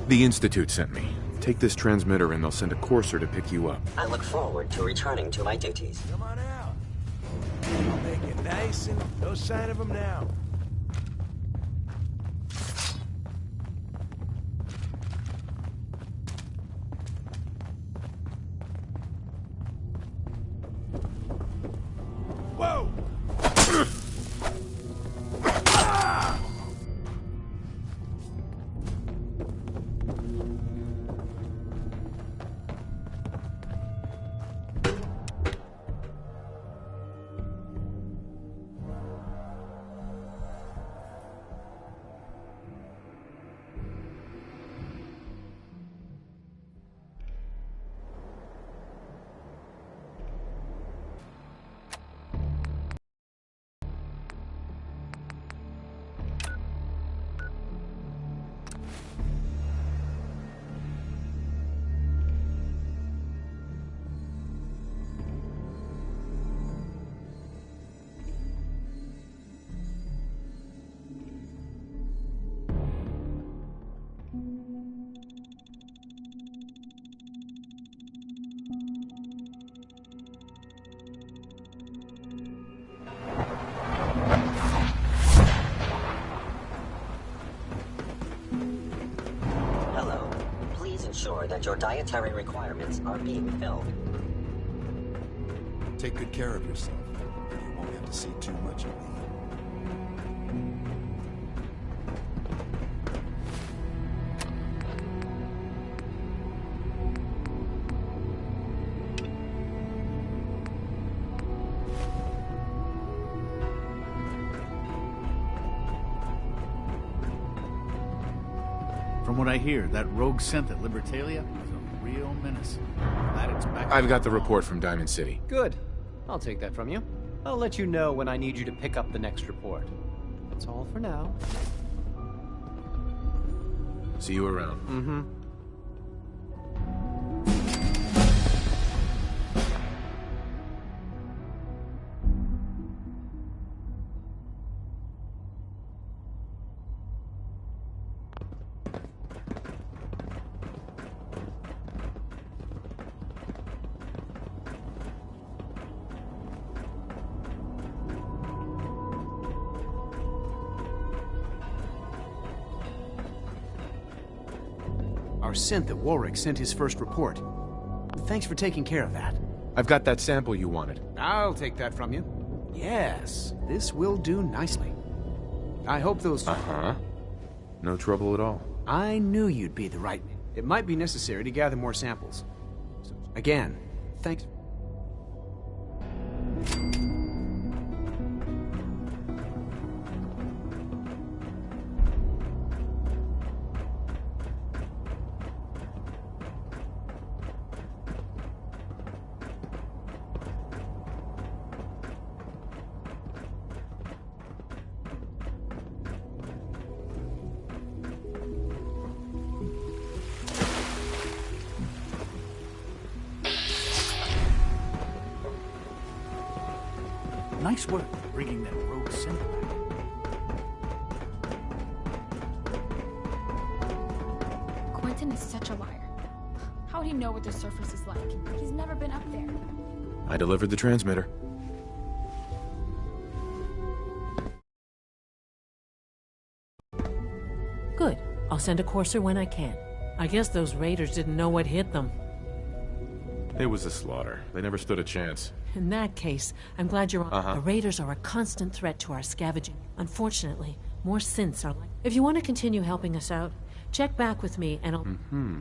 The Institute sent me. Take this transmitter and they'll send a courser to pick you up. I look forward to returning to my duties. Come on out. I'll make it nice and no sign of him now. Whoa! Ensure that your dietary requirements are being filled. Take good care of yourself. You won't have to see too much of me. From what I hear, that rogue synth at Libertalia is a real menace. Glad it's back. I've got the report from Diamond City. Good. I'll take that from you. I'll let you know when I need you to pick up the next report. That's all for now. See you around. Mm-hmm. Our synth at Warwick sent his first report. Thanks for taking care of that. I've got that sample you wanted. I'll take that from you. Yes, this will do nicely. I hope those... Uh-huh. No trouble at all. I knew you'd be the right... It might be necessary to gather more samples. So, again, thanks... Nice work bringing that rogue synth back. Quentin is such a liar. How would he know what the surface is like? He's never been up there. I delivered the transmitter. Good. I'll send a courser when I can. I guess those raiders didn't know what hit them. It was a slaughter. They never stood a chance. In that case, I'm glad you're on. The raiders are a constant threat to our scavenging. Unfortunately, more synths are like... If you want to continue helping us out, check back with me and I'll... Mm-hmm.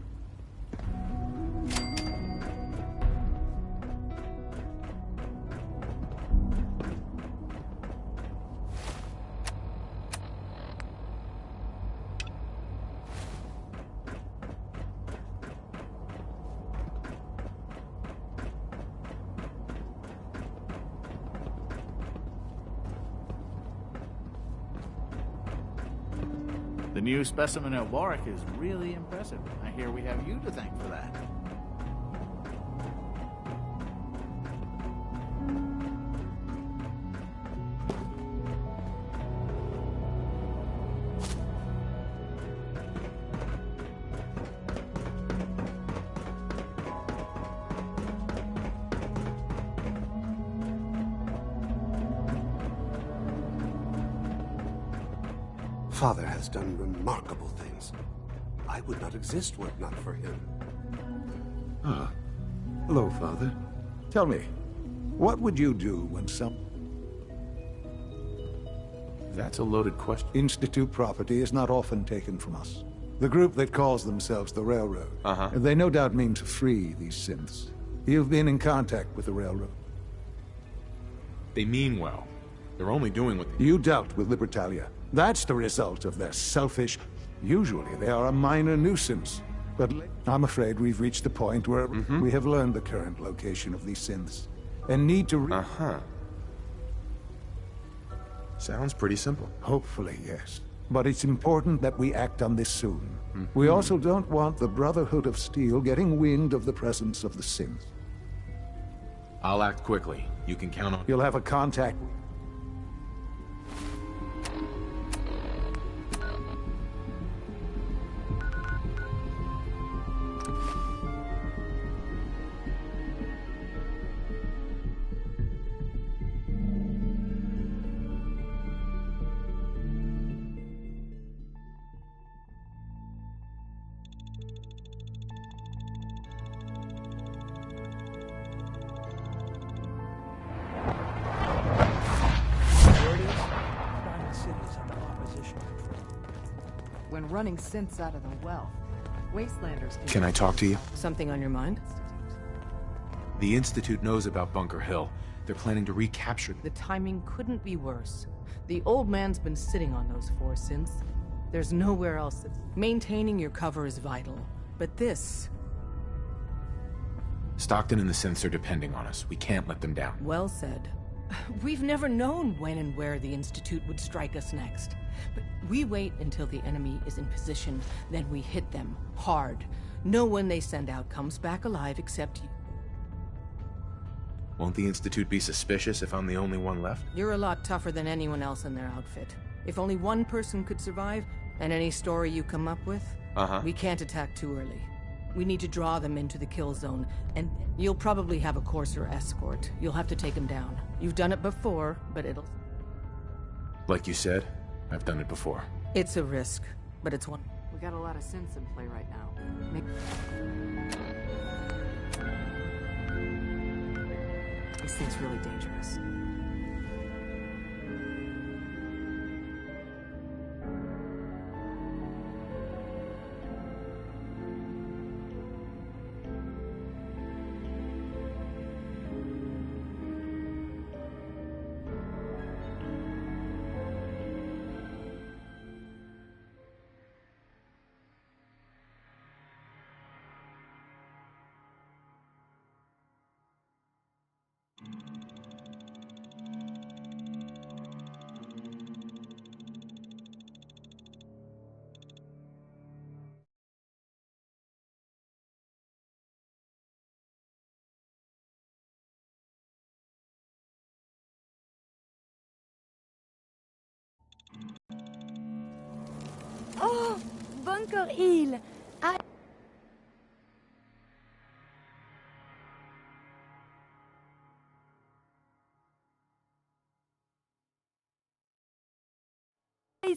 The new specimen at Warwick is really impressive. I hear we have you to thank for that. Father has done remarkable things. I would not exist were it not for him. Ah. Hello, Father. Tell me, what would you do when some... That's a loaded question. Institute property is not often taken from us. The group that calls themselves the Railroad. They no doubt mean to free these synths. You've been in contact with the Railroad. They mean well. They're only doing what they... You dealt with Libertalia. That's the result of their selfish... Usually they are a minor nuisance. But I'm afraid we've reached the point where we have learned the current location of these synths. And need to... Sounds pretty simple. Hopefully, yes. But it's important that we act on this soon. We also don't want the Brotherhood of Steel getting wind of the presence of the synths. I'll act quickly. You can count on... You'll have a contact... When running synths out of the well, Wastelanders Can I talk to you? Something on your mind? The Institute knows about Bunker Hill. They're planning to recapture... The timing couldn't be worse. The old man's been sitting on those 4 synths. There's nowhere else that... Maintaining your cover is vital, but this... Stockton and the synths are depending on us. We can't let them down. Well said. We've never known when and where the Institute would strike us next. But we wait until the enemy is in position, then we hit them hard. No one they send out comes back alive except you. Won't the Institute be suspicious if I'm the only one left? You're a lot tougher than anyone else in their outfit. If only one person could survive, and any story you come up with, we can't attack too early. We need to draw them into the kill zone, and you'll probably have a Courser escort. You'll have to take them down. You've done it before, but it'll... Like you said, I've done it before. It's a risk, but it's one. We got a lot of synths in play right now. This thing's really dangerous. Oh, Bunker Hill. I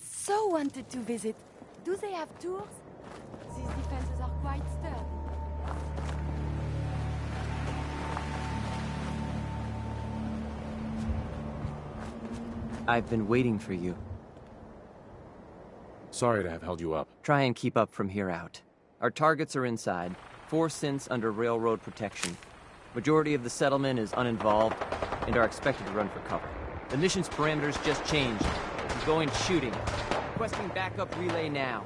so wanted to visit. Do they have tours? These defenses are quite sturdy. I've been waiting for you. Sorry to have held you up. Try and keep up from here out. Our targets are inside. 4 synths under railroad protection. Majority of the settlement is uninvolved and are expected to run for cover. The mission's parameters just changed. We're going shooting. Requesting backup relay now.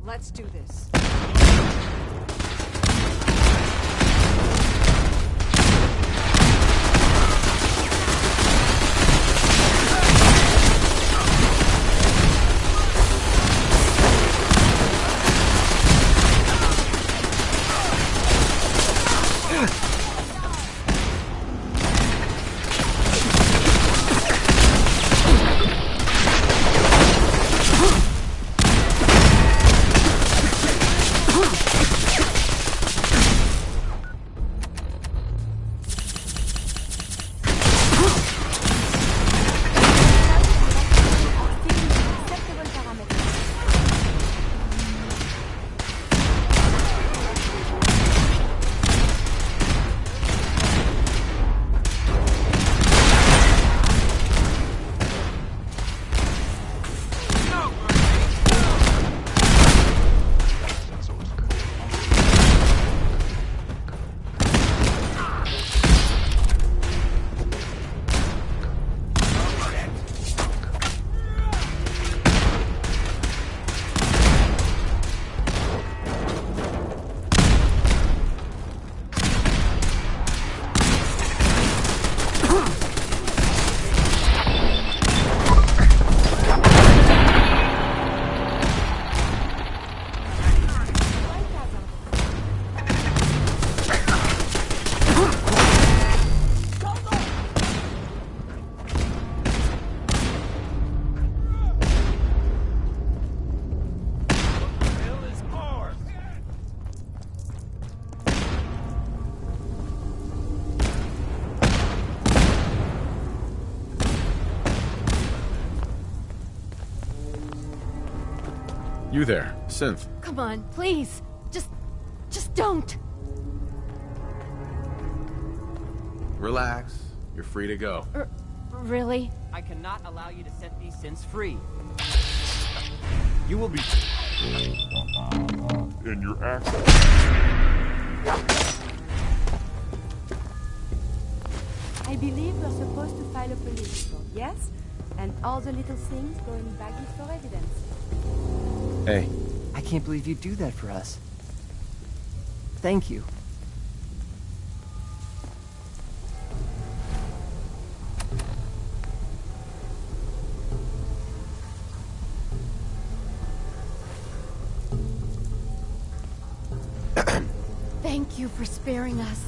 Let's do this. You there, Synth. Come on, please. Just don't. Relax. You're free to go. Really? I cannot allow you to set these synths free. You will be... in your access. I believe we're supposed to file a police report, yes? And all the little things go in baggies for evidence. Hey. I can't believe you'd do that for us. Thank you. Thank you for sparing us.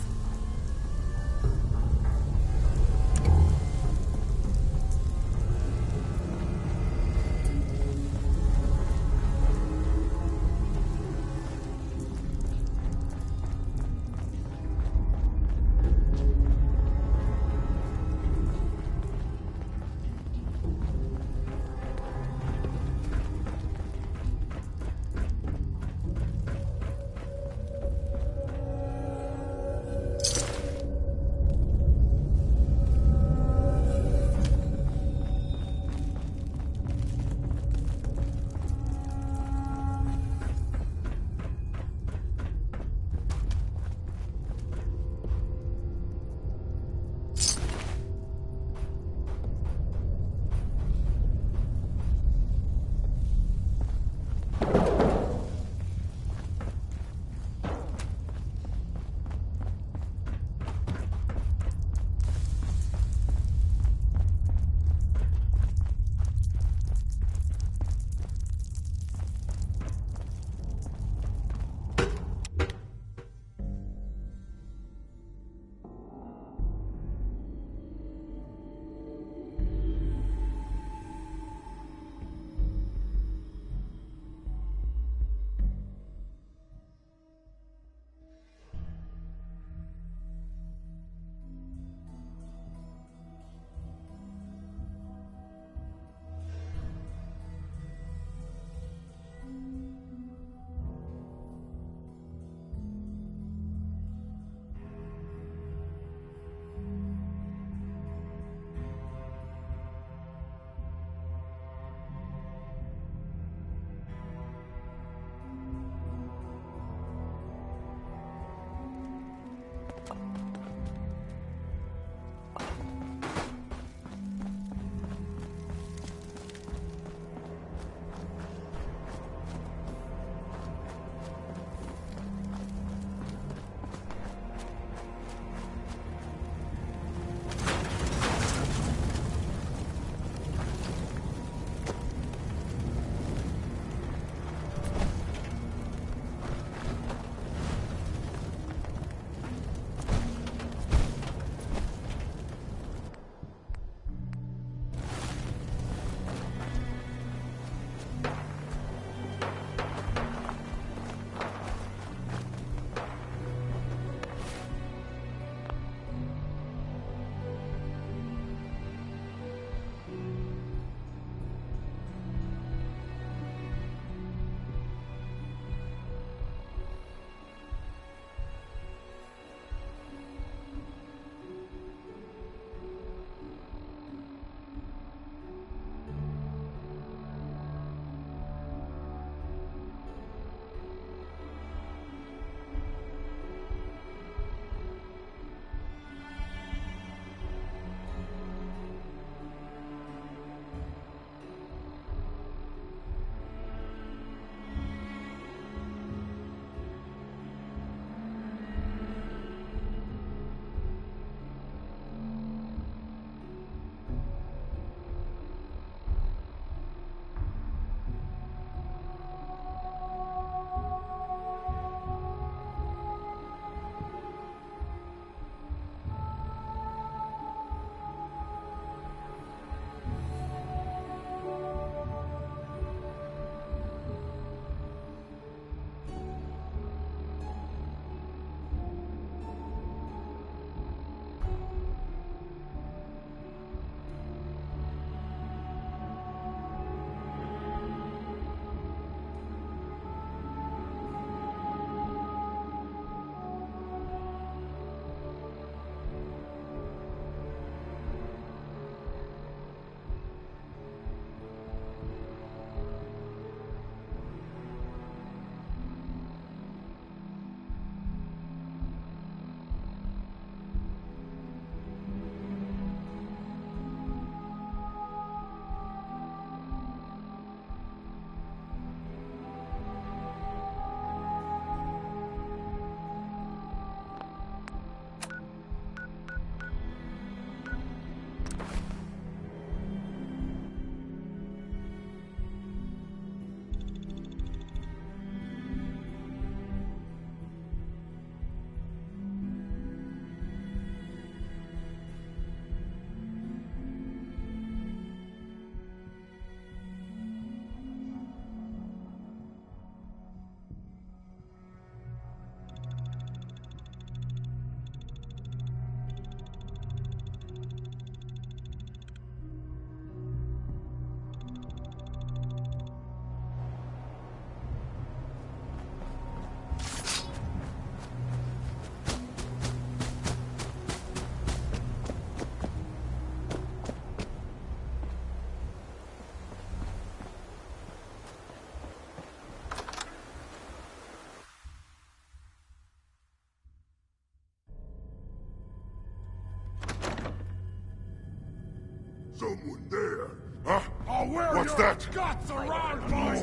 Someone there. Huh? I'll wear What's that? Guts around, boys!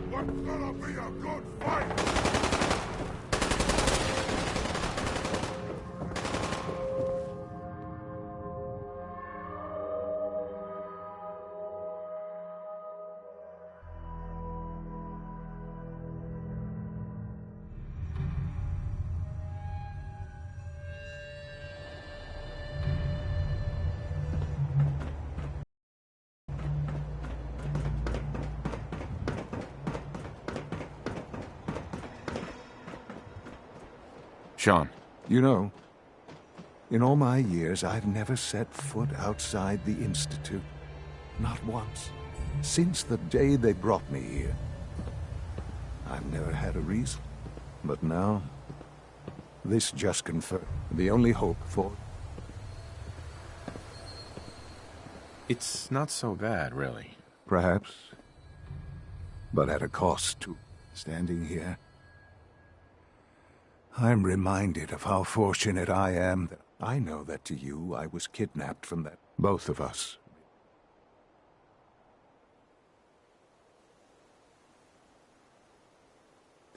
What's gonna be a good fight? Sean. You know, in all my years, I've never set foot outside the Institute. Not once. Since the day they brought me here. I've never had a reason. But now, this just confirmed the only hope for... It's not so bad, really. Perhaps. But at a cost, too. Standing here, I'm reminded of how fortunate I am that I know that to you I was kidnapped from that. Both of us.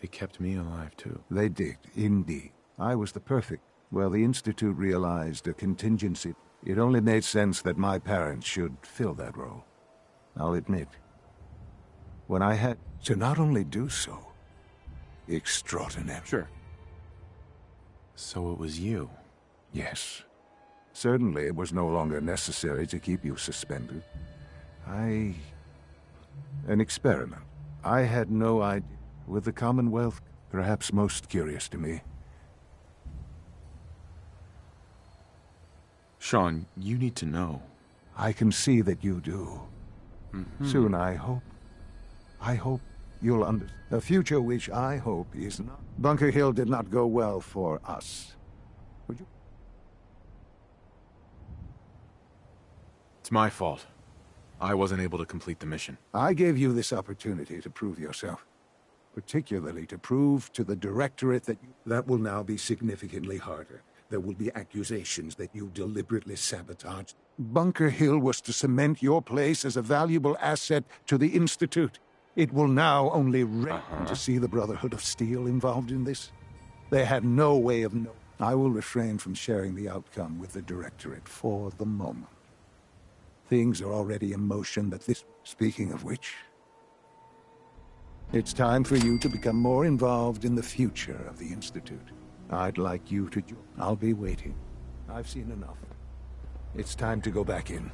They kept me alive, too. They did, indeed. I was the perfect. Well, the Institute realized a contingency. It only made sense that my parents should fill that role. I'll admit, when I had to not only do so, extraordinary. Sure. So it was you? Yes. Certainly it was no longer necessary to keep you suspended. An experiment. I had no idea. With the Commonwealth, perhaps most curious to me. Sean, you need to know. I can see that you do. Soon, I hope you'll understand. A future which I hope is not. Bunker Hill did not go well for us. Would you? It's my fault. I wasn't able to complete the mission. I gave you this opportunity to prove yourself. Particularly to prove to the Directorate that will now be significantly harder. There will be accusations that you deliberately sabotaged. Bunker Hill was to cement your place as a valuable asset to the Institute. It will now only to see the Brotherhood of Steel involved in this. They had no way of knowing. I will refrain from sharing the outcome with the Directorate for the moment. Things are already in motion that this... Speaking of which... It's time for you to become more involved in the future of the Institute. I'd like you to join. I'll be waiting. I've seen enough. It's time to go back in.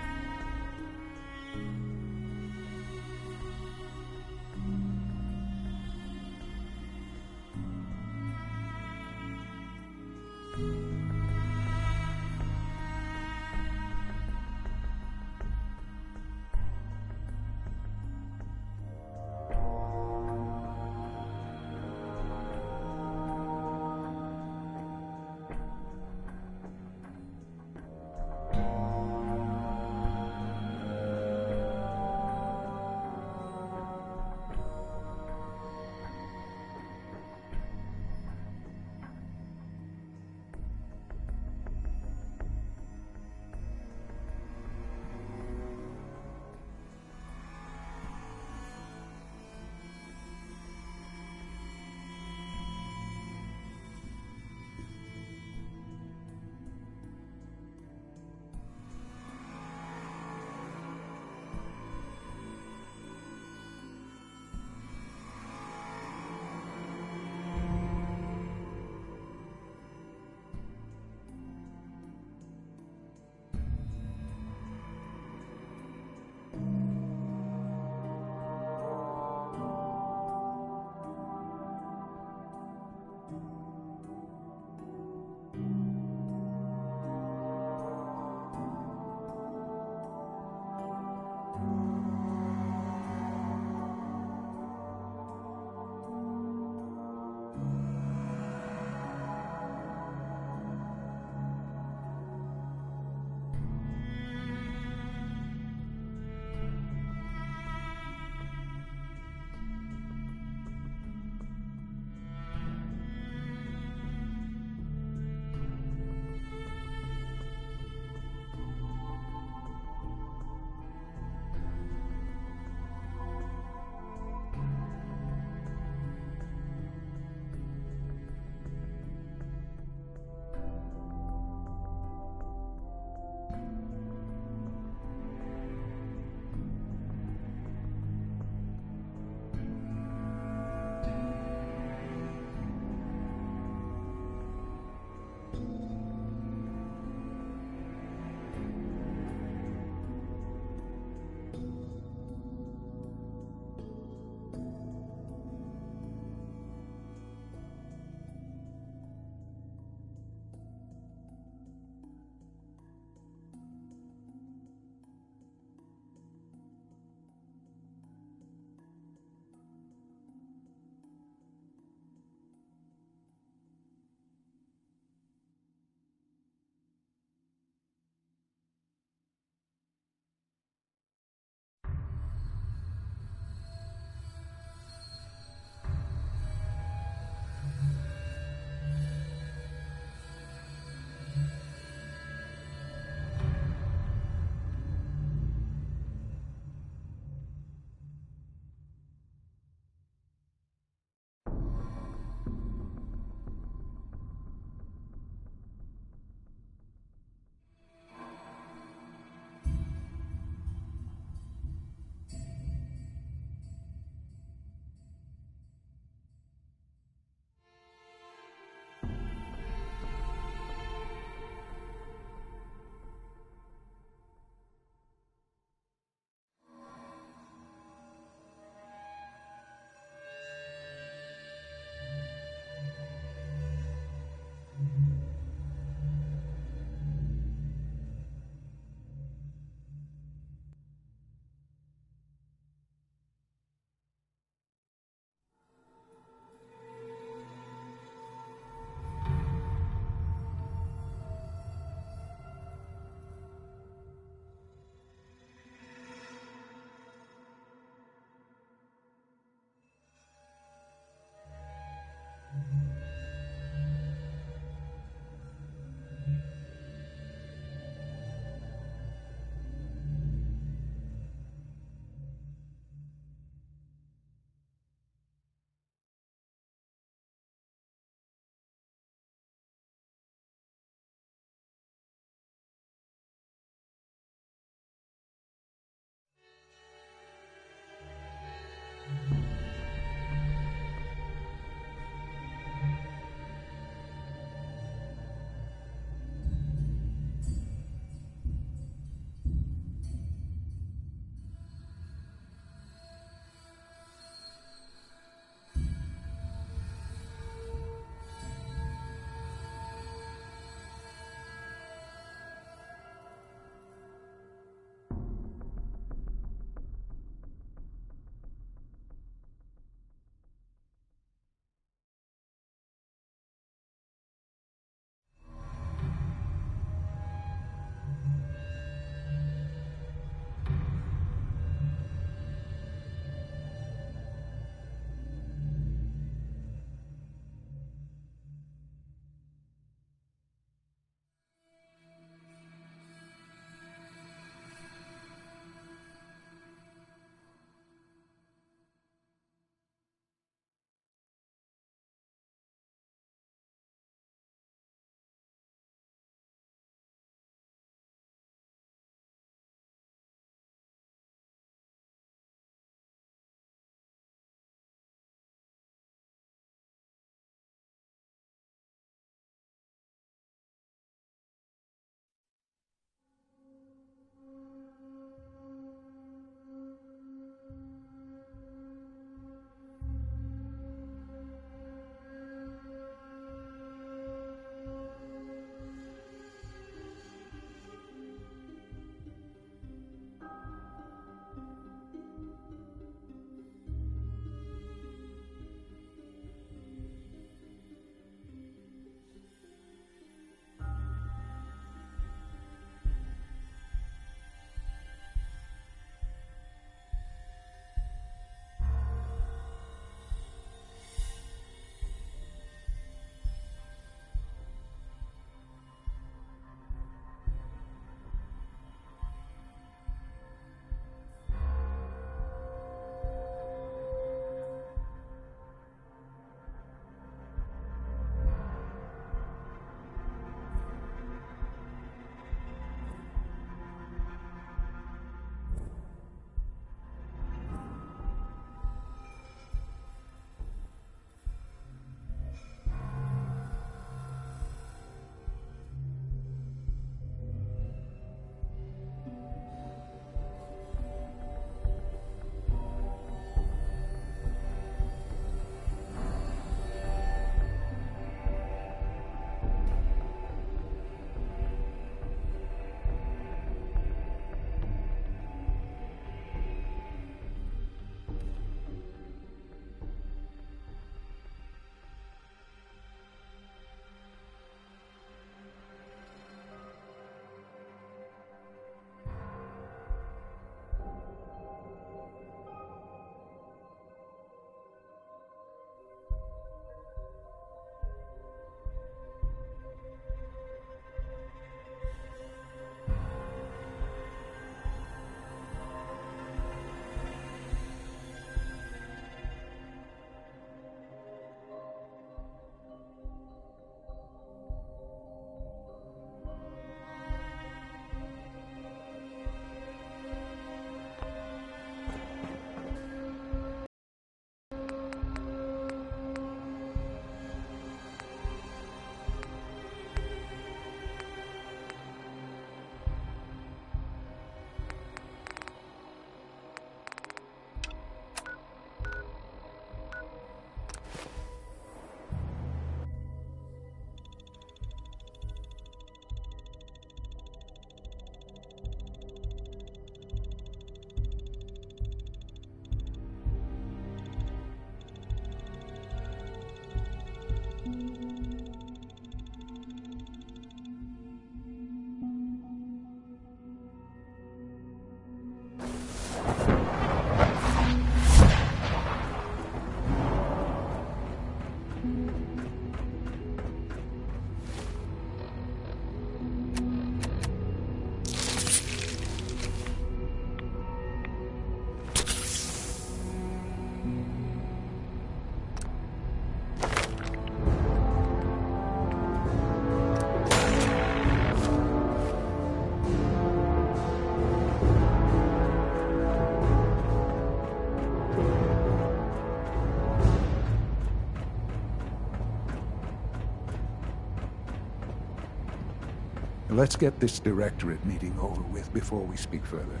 Let's get this directorate meeting over with before we speak further.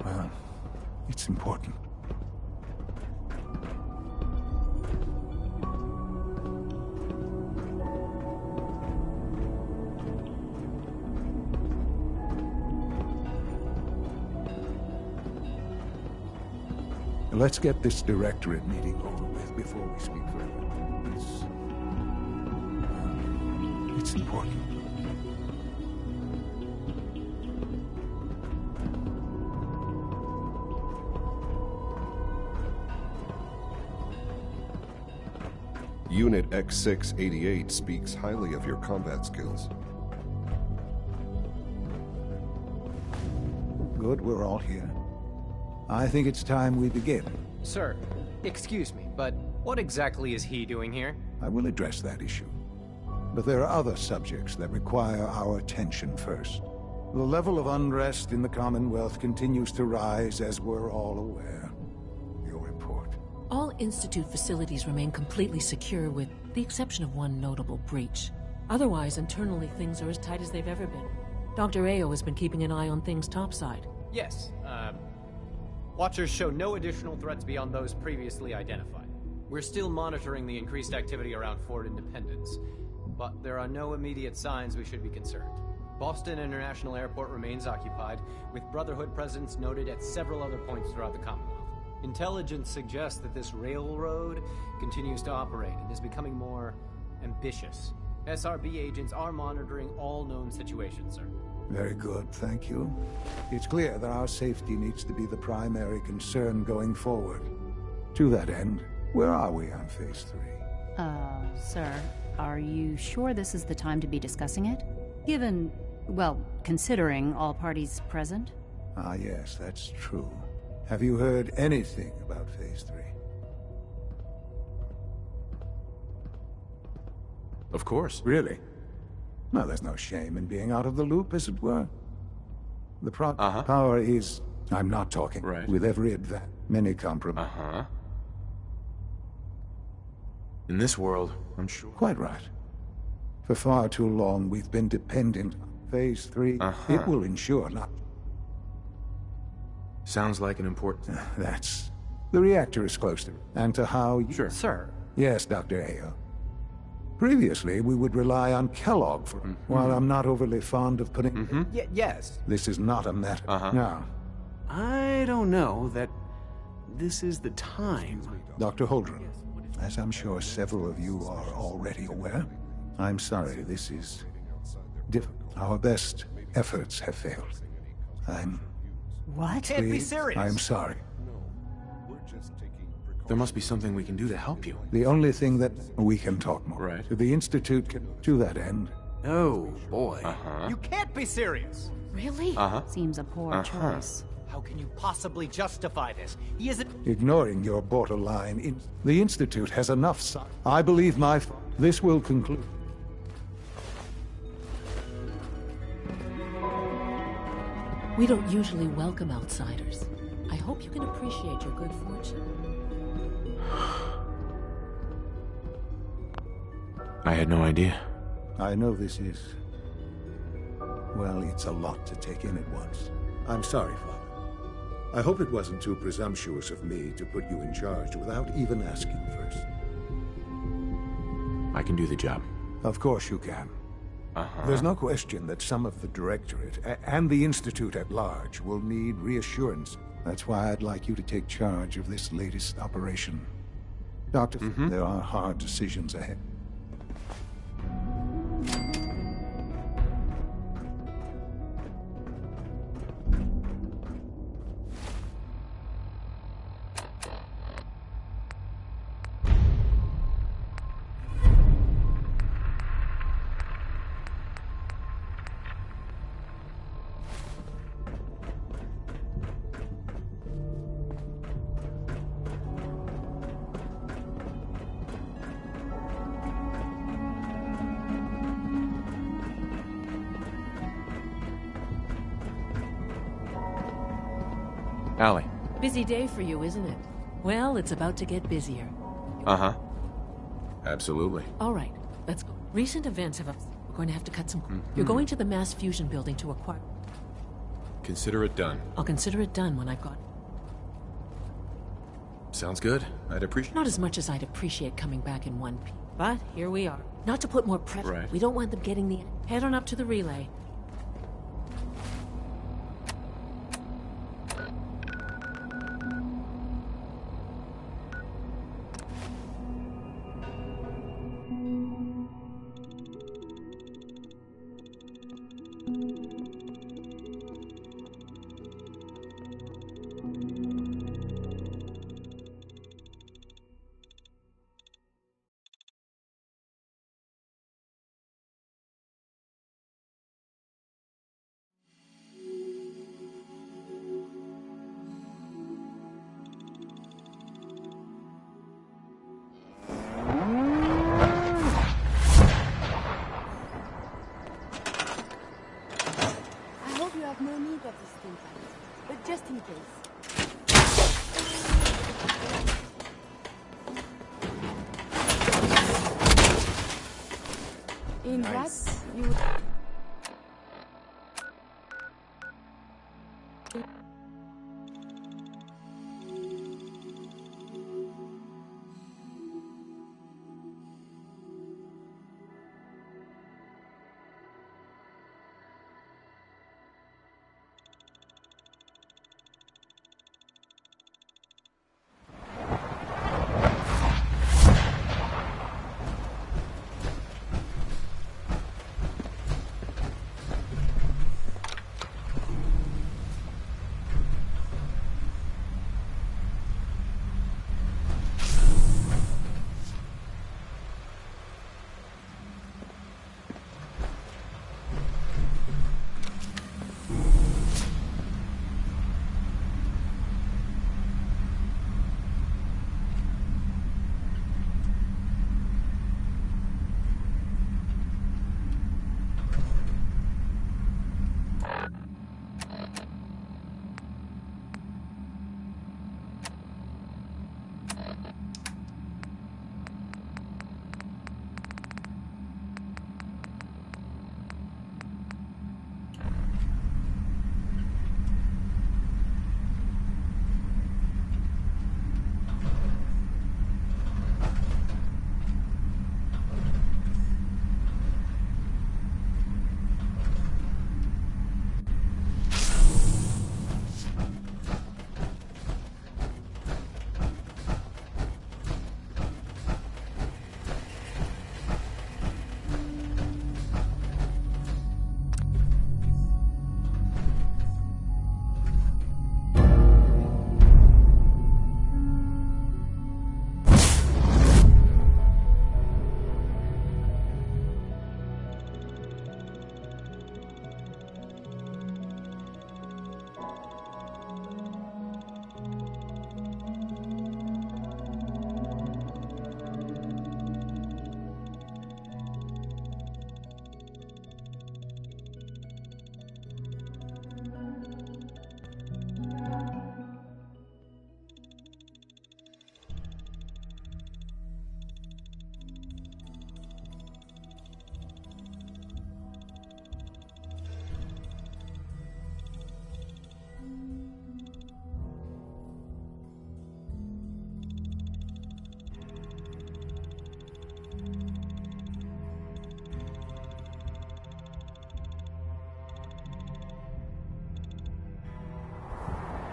Well, it's important. Let's get this directorate meeting over with before we speak further. It's important. Unit X688 speaks highly of your combat skills. Good, we're all here. I think it's time we begin. Sir, excuse me, but what exactly is he doing here? I will address that issue. But there are other subjects that require our attention first. The level of unrest in the Commonwealth continues to rise, as we're all aware. Your report. All Institute facilities remain completely secure, with the exception of one notable breach. Otherwise, internally, things are as tight as they've ever been. Dr. Ayo has been keeping an eye on things topside. Yes, Watchers show no additional threats beyond those previously identified. We're still monitoring the increased activity around Fort Independence, but there are no immediate signs we should be concerned. Boston International Airport remains occupied, with Brotherhood presence noted at several other points throughout the Commonwealth. Intelligence suggests that this railroad continues to operate and is becoming more ambitious. SRB agents are monitoring all known situations, sir. Very good, thank you. It's clear that our safety needs to be the primary concern going forward. To that end, where are we on Phase 3? Sir, are you sure this is the time to be discussing it? Given, well, considering all parties present? Ah, yes, that's true. Have you heard anything about Phase 3? Of course. Really? Well, there's no shame in being out of the loop, as it were. The power is... I'm not talking. Right. With every advance, many compromise. In this world, I'm sure. Quite right. For far too long, we've been dependent on Phase 3. It will ensure not... Sounds like an important... That's... The reactor is close to... And to how... Sure. Sir. Yes, Dr. Ayo. Previously, we would rely on Kellogg for... While I'm not overly fond of putting... Yes. This is not a matter... No. I don't know that this is the time. Dr. Holdren, as I'm sure several of you are already aware, I'm sorry, this is... difficult. Our best efforts have failed. What? Can't be serious. I'm sorry. There must be something we can do to help you. The only thing that we can talk more. Right. The Institute can, to that end. Oh, boy. You can't be serious! Really? Seems a poor choice. How can you possibly justify this? He isn't... Ignoring your borderline, the Institute has enough I believe this will conclude. We don't usually welcome outsiders. I hope you can appreciate your good fortune. I had no idea. I know this is... Well, it's a lot to take in at once. I'm sorry, Father. I hope it wasn't too presumptuous of me to put you in charge without even asking first. I can do the job. Of course you can. There's no question that some of the Directorate and the Institute at large will need reassurance. That's why I'd like you to take charge of this latest operation. Doctor, there are hard decisions ahead. Allie. Busy day for you, isn't it? Well, it's about to get busier. Absolutely. All right, let's go. Recent events have... going to have to cut some... You're going to the mass fusion building to acquire... Consider it done. I'll consider it done when I've got... Sounds good. I'd appreciate... Not as much as I'd appreciate coming back in one piece. But here we are. Not to put more pressure. Right. We don't want them getting the... Head on up to the relay. No need of this thing, but just in case. In nice. that, you...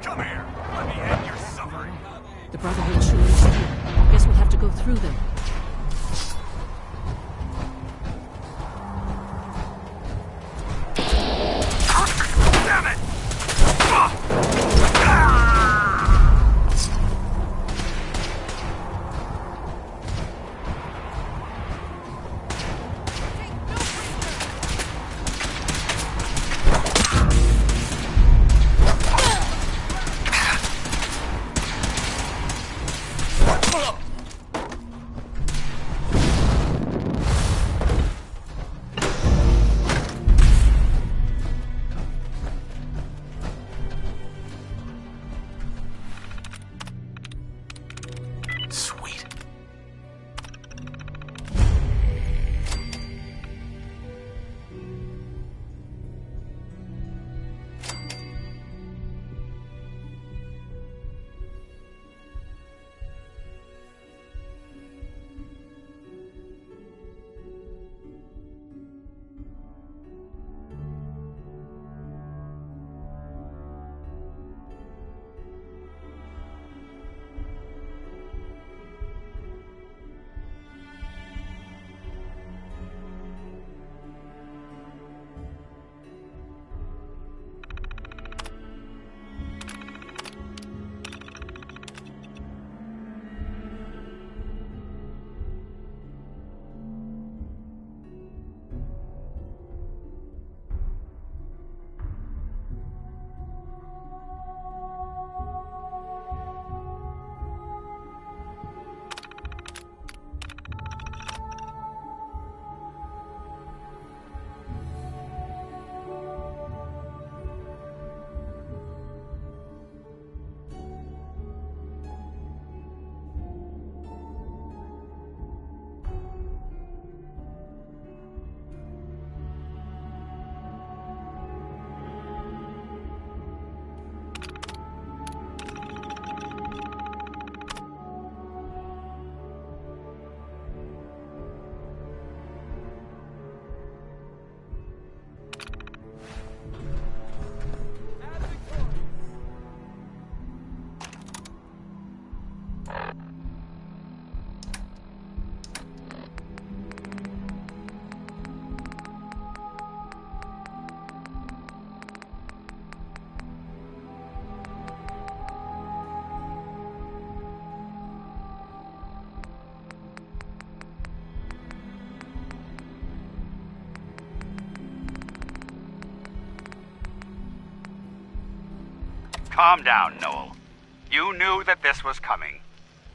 Come here. Let me end your suffering. The Brotherhood sure is here. Guess we'll have to go through them. Damn it! Calm down, Noel. You knew that this was coming.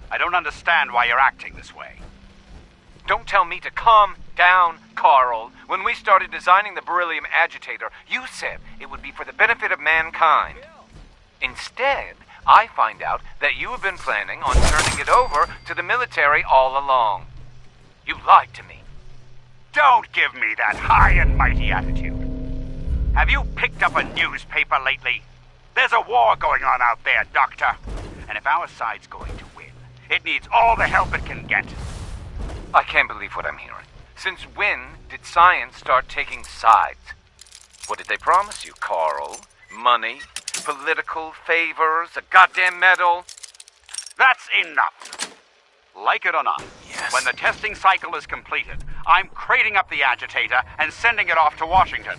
I don't understand why you're acting this way. Don't tell me to calm down, Carl. When we started designing the beryllium agitator, you said it would be for the benefit of mankind. Instead, I find out that you have been planning on turning it over to the military all along. You lied to me. Don't give me that high and mighty attitude. Have you picked up a newspaper lately? There's a war going on out there, Doctor. And if our side's going to win, it needs all the help it can get. I can't believe what I'm hearing. Since when did science start taking sides? What did they promise you, Carl? Money? Political favors? A goddamn medal? That's enough. Like it or not, when the testing cycle is completed, I'm crating up the agitator and sending it off to Washington.